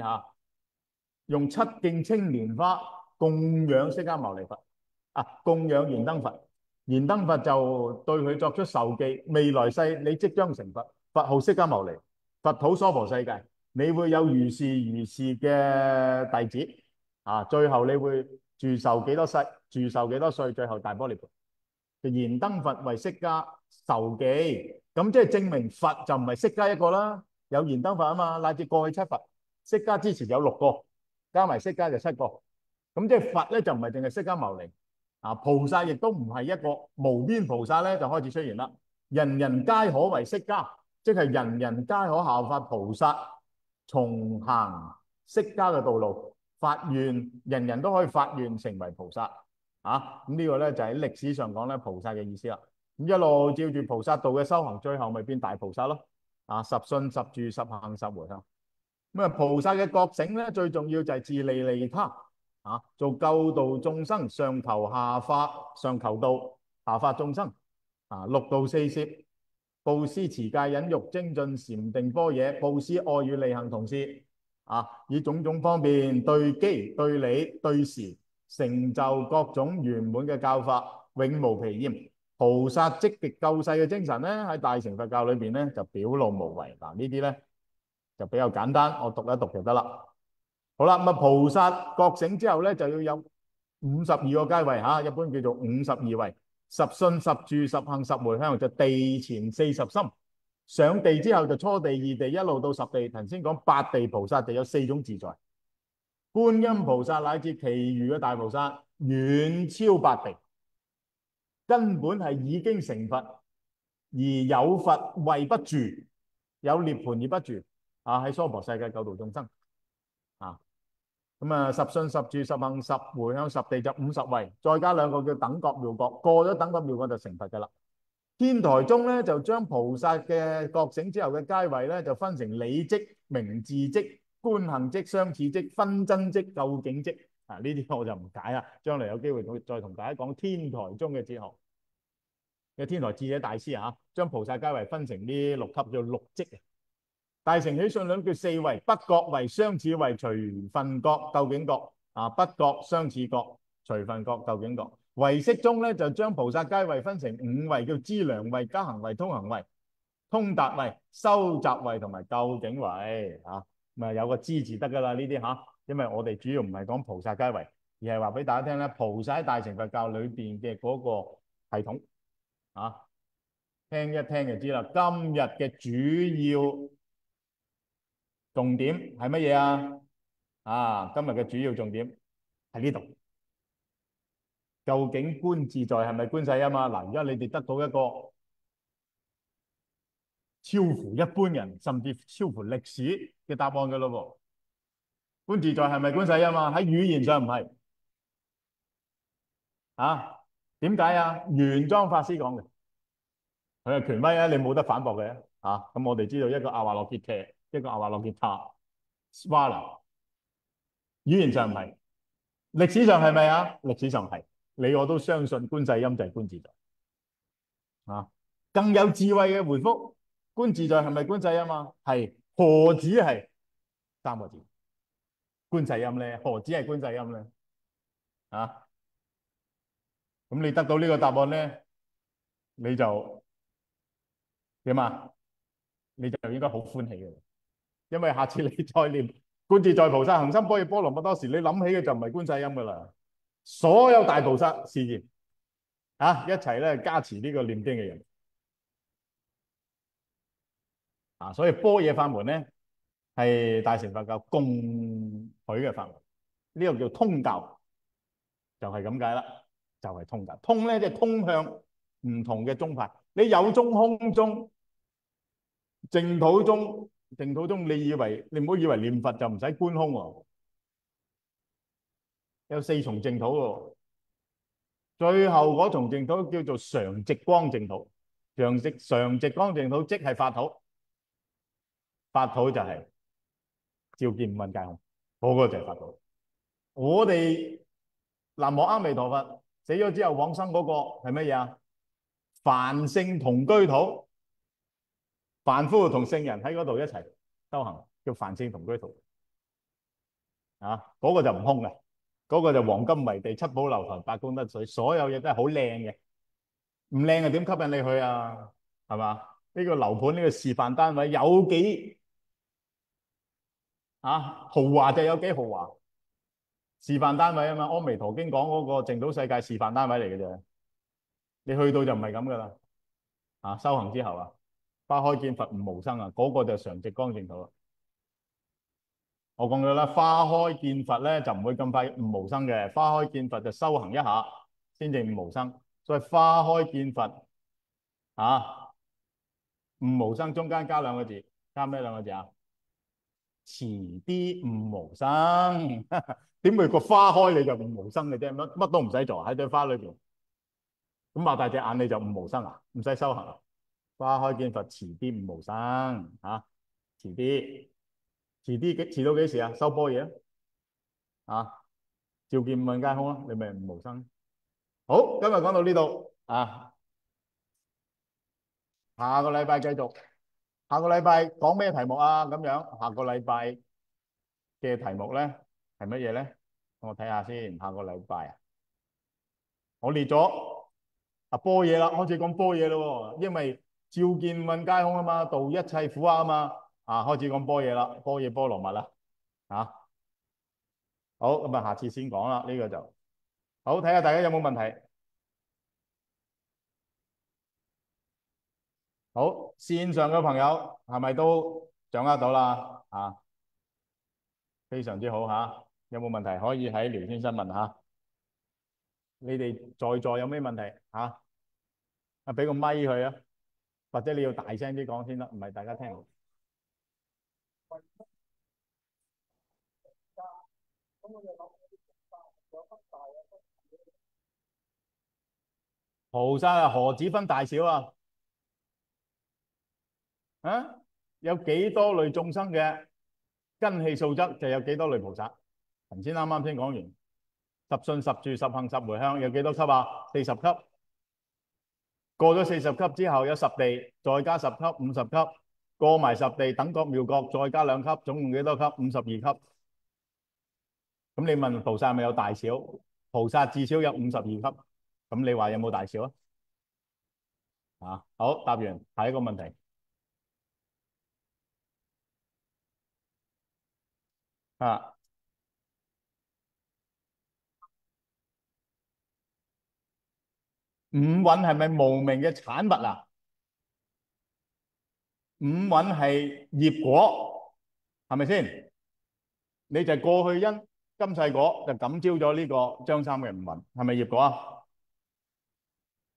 用7徑青蓮花供養釋迦牟尼佛供養燃燈佛。燃燈佛就對佢作出授記，未來世你即將成佛，佛號釋迦牟尼，佛土娑婆世界，你會有如是嘅弟子最後你會住壽幾多世，住壽幾多歲，最後大般涅槃。燃燈佛為釋迦授記，咁即係證明佛就唔係釋迦一個啦。有燃燈佛啊嘛，乃至過去7佛，釋迦之前有6個，加埋釋迦就7個，咁即係佛咧就唔係淨係釋迦牟尼菩薩亦都唔係一個無邊菩薩咧就開始出現啦。人人皆可為釋迦，即係人人皆可效法菩薩，重行釋迦嘅道路，發願，人人都可以發願成為菩薩咁呢個咧就喺歷史上講咧菩薩嘅意思啦。咁一路照住菩薩道嘅修行，最後咪變大菩薩咯。十信十住十行十回咁菩薩嘅覺醒咧，最重要就係自利利他做救度眾生，上求下化，上求道，下化眾生六度四攝，布施持戒忍辱精進禪定般若，布施愛語利行同事以種種方便對機對理對時，成就各種圓滿嘅教法，永無疲厭。菩薩積極救世嘅精神咧，喺大乘佛教裏邊咧就表露無遺。呢啲咧就比較簡單，我讀一讀就得啦。好啦，咁啊菩薩覺醒之後咧，就要有52個階位嚇，一般叫做52位。十信、十住、十行、十回向，就地前40心。上地之後就初地、二地一路到十地。頭先講八地菩薩就有4種自在。觀音菩薩乃至其餘嘅大菩薩遠超八地，根本係已經成佛，而有佛位不住，有涅槃而不住。啊，喺娑婆世界救度眾生。啊，咁啊，十信、十住、十行、十回向、十地就50位，再加2個叫等覺妙覺，過咗等覺妙覺就成佛噶啦。天台宗咧就將菩薩嘅覺醒之後嘅階位咧就分成理積、明字積、觀行積、相似積、分真積、究竟積。啊，呢啲我就唔解啦，將來有機會再同大家講天台宗嘅哲學。嘅天台智者大師啊，將菩薩階位分成呢6級，叫六積。大乘起信論叫4位：不覺位、相似位、隨分覺、究竟覺。啊，不覺、相似覺、隨分覺、究竟覺。唯識宗咧就將菩薩階位分成5位，叫資糧位、加行位、通行位、通達位、修習位同埋究竟位。啊，咪有個知字得噶啦呢啲嚇，因為我哋主要唔係講菩薩階位，而係話俾大家聽咧，菩薩喺大乘佛教裏邊嘅嗰個系統。啊，聽一聽就知啦。今日嘅主要重點係乜嘢啊？啊，今日嘅主要重點喺呢度。究竟觀自在係咪觀世音啊？嗱，而家你哋得到一個超乎一般人，甚至超乎歷史嘅答案㗎咯喎。觀自在係咪觀世音啊？喺語言上唔係。啊，點解啊？玄奘法師講嘅，佢係權威啊，你冇得反駁嘅。啊，咁我哋知道一個阿華羅傑騎，一個阿華羅傑塔 Svala， 語言上唔係，歷史上係咪啊？歷史上係，你我都相信觀世音就係觀自在。啊，更有智慧嘅回覆，觀自在係咪觀世音啊？係，何止係3個字？觀世音咧，何止係觀世音咧？啊，咁你得到呢個答案咧，你就點啊？你就應該好歡喜嘅，因為下次你再念觀自在菩薩行深般若波羅蜜多時，你諗起嘅就唔係觀世音噶啦，所有大菩薩示現啊，一齊咧加持呢個念經嘅人。啊，所以般若法門咧係大乘佛教共許嘅法門，呢個叫通教，就係咁解啦，就係通教。通咧即係通向唔同嘅宗派，你有宗、空宗、淨土宗。淨土宗你唔好以為念佛就唔使觀空喎，有4重淨土喎。最後嗰重淨土叫做常寂光淨土，常寂光淨土即係法土，法土就係照見五蘊皆空，嗰個就係法土。我哋南無阿彌陀佛死咗之後往生嗰個係乜嘢啊？凡聖同居土，凡夫同聖人喺嗰度一齊修行，叫凡聖同居土。啊，嗰個就唔空嘅，嗰個就黃金為地、七寶樓台、八功德水，所有嘢都係好靚嘅。唔靚啊，點吸引你去啊？係嘛？呢個樓盤，呢個示範單位有幾豪華就有幾豪華。示範單位啊嘛，《阿彌陀經》講嗰個淨土世界示範單位嚟嘅啫。你去到就唔係咁噶啦。啊，修行之後啊，花開見佛悟無生啊，嗰個就常寂光淨土啦。我講咗啦，花開見佛咧就唔會咁快悟無生嘅，花開見佛就修行一下先至悟無生。所以花開見佛啊，悟無生中間加2個字，加咩2個字啊？遲啲悟無生。點會個花開你就悟無生嘅啫？乜都唔使做喺對花裏邊，咁擘大隻眼你就悟無生啊？唔使修行啊？花開見佛，遲啲悟無生啊！遲啲，遲到幾時啊？收波嘢啊！照見五蘊皆空啦，你咪悟無生。好，今日講到呢度啊，下個禮拜繼續。下個禮拜講咩題目啊？咁樣，下個禮拜嘅題目咧係乜嘢咧？我睇下先。下個禮拜啊，我列咗般若啦，開始講般若咯。因為照見五蘊皆空啊嘛，度一切苦厄啊嘛。啊，開始講波嘢啦，波嘢波羅蜜啦，啊，好，咁啊，下次先講啦，呢個就好，睇下大家有冇問題。好，線上嘅朋友係咪都掌握到啦？啊，非常之好嚇，有冇問題可以喺聊天室問下。你哋在座有咩問題嚇？啊，俾個咪佢啊，或者你要大聲啲講先得，唔係大家聽唔到。菩薩啊，何止分大小啊？啊，有幾多類眾生嘅根器素質，就有幾多類菩薩。頭先啱先講完，十信十住十行十迴向有幾多級啊？40級。過咗40級之後有十地，再加10級，50級。過埋十地，等覺妙覺，再加2級，總共幾多級？52級。咁你問菩薩係咪有大小？菩薩至少有52級。咁你話有冇大小啊？啊，好，答完，下一個問題。啊，五蘊係咪無明嘅產物啊？五蘊係業果，係咪先？你就係過去因，今世果就感召咗呢個張三嘅五蘊，係咪業果啊？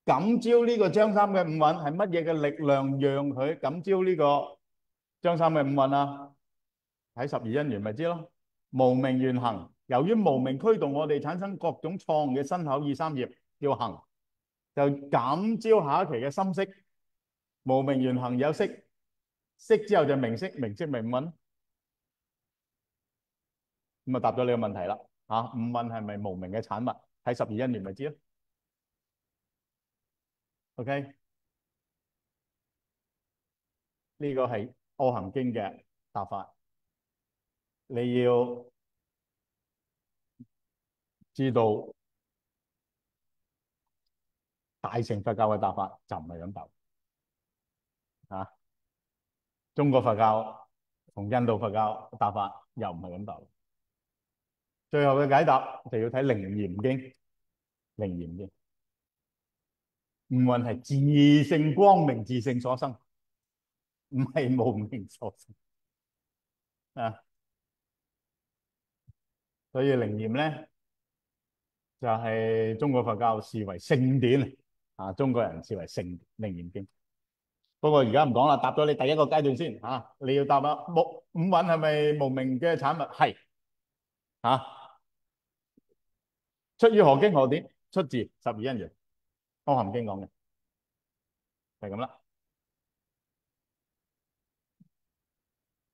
感召呢個張三嘅五蘊係乜嘢嘅力量讓佢感召呢個張三嘅五蘊啊？喺十二因緣咪知咯。無明緣行，由於無明驅動我哋產生各種錯誤嘅身口意三業，叫行，就感召下一期嘅心識。無明緣行有識，識之後就名色，名色咪五蘊。咁啊答咗你個問題啦。嚇，五蘊係咪無明嘅產物？喺十二因緣咪知咯。OK，呢個係《阿含經》嘅答法。你要知道大乘佛教嘅答法就唔係咁答。嚇，中國佛教同印度佛教答法又唔係咁答。最後嘅解答就要睇《楞嚴經》。《楞嚴經》五蘊係自性光明、自性所生，唔係無明所生啊。所以楞嚴咧就係中國佛教視為聖典啊，中國人視為聖楞嚴經。不過而家唔講啦，答咗你第一個階段先嚇。你要答啊，五蘊係咪無明嘅產物？係嚇。出於何經何典？出自十二因緣，《阿含經》講嘅就係咁啦。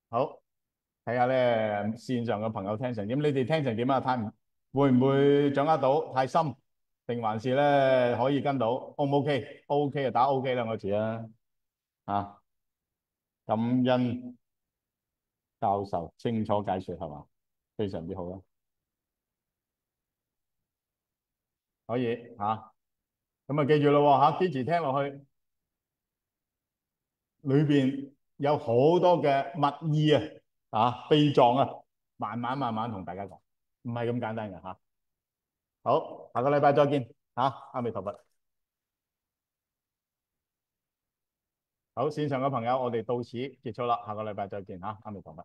好，睇下咧線上嘅朋友聽成點？你哋聽成點啊？太唔會唔會掌握到？太深定還是咧可以跟到？O 唔 OK？OK 就打 OK 兩個字啦。啊，感恩教授清楚解說係嘛？非常之好啦。可以嚇，咁啊記住咯嚇，堅持聽落去，裏邊有好多嘅密意啊，秘藏啊，慢慢慢慢同大家講，唔係咁簡單嘅嚇。好，下個禮拜再見嚇，阿彌陀佛。好，線上嘅朋友，我哋到此結束啦，下個禮拜再見嚇，阿彌陀佛。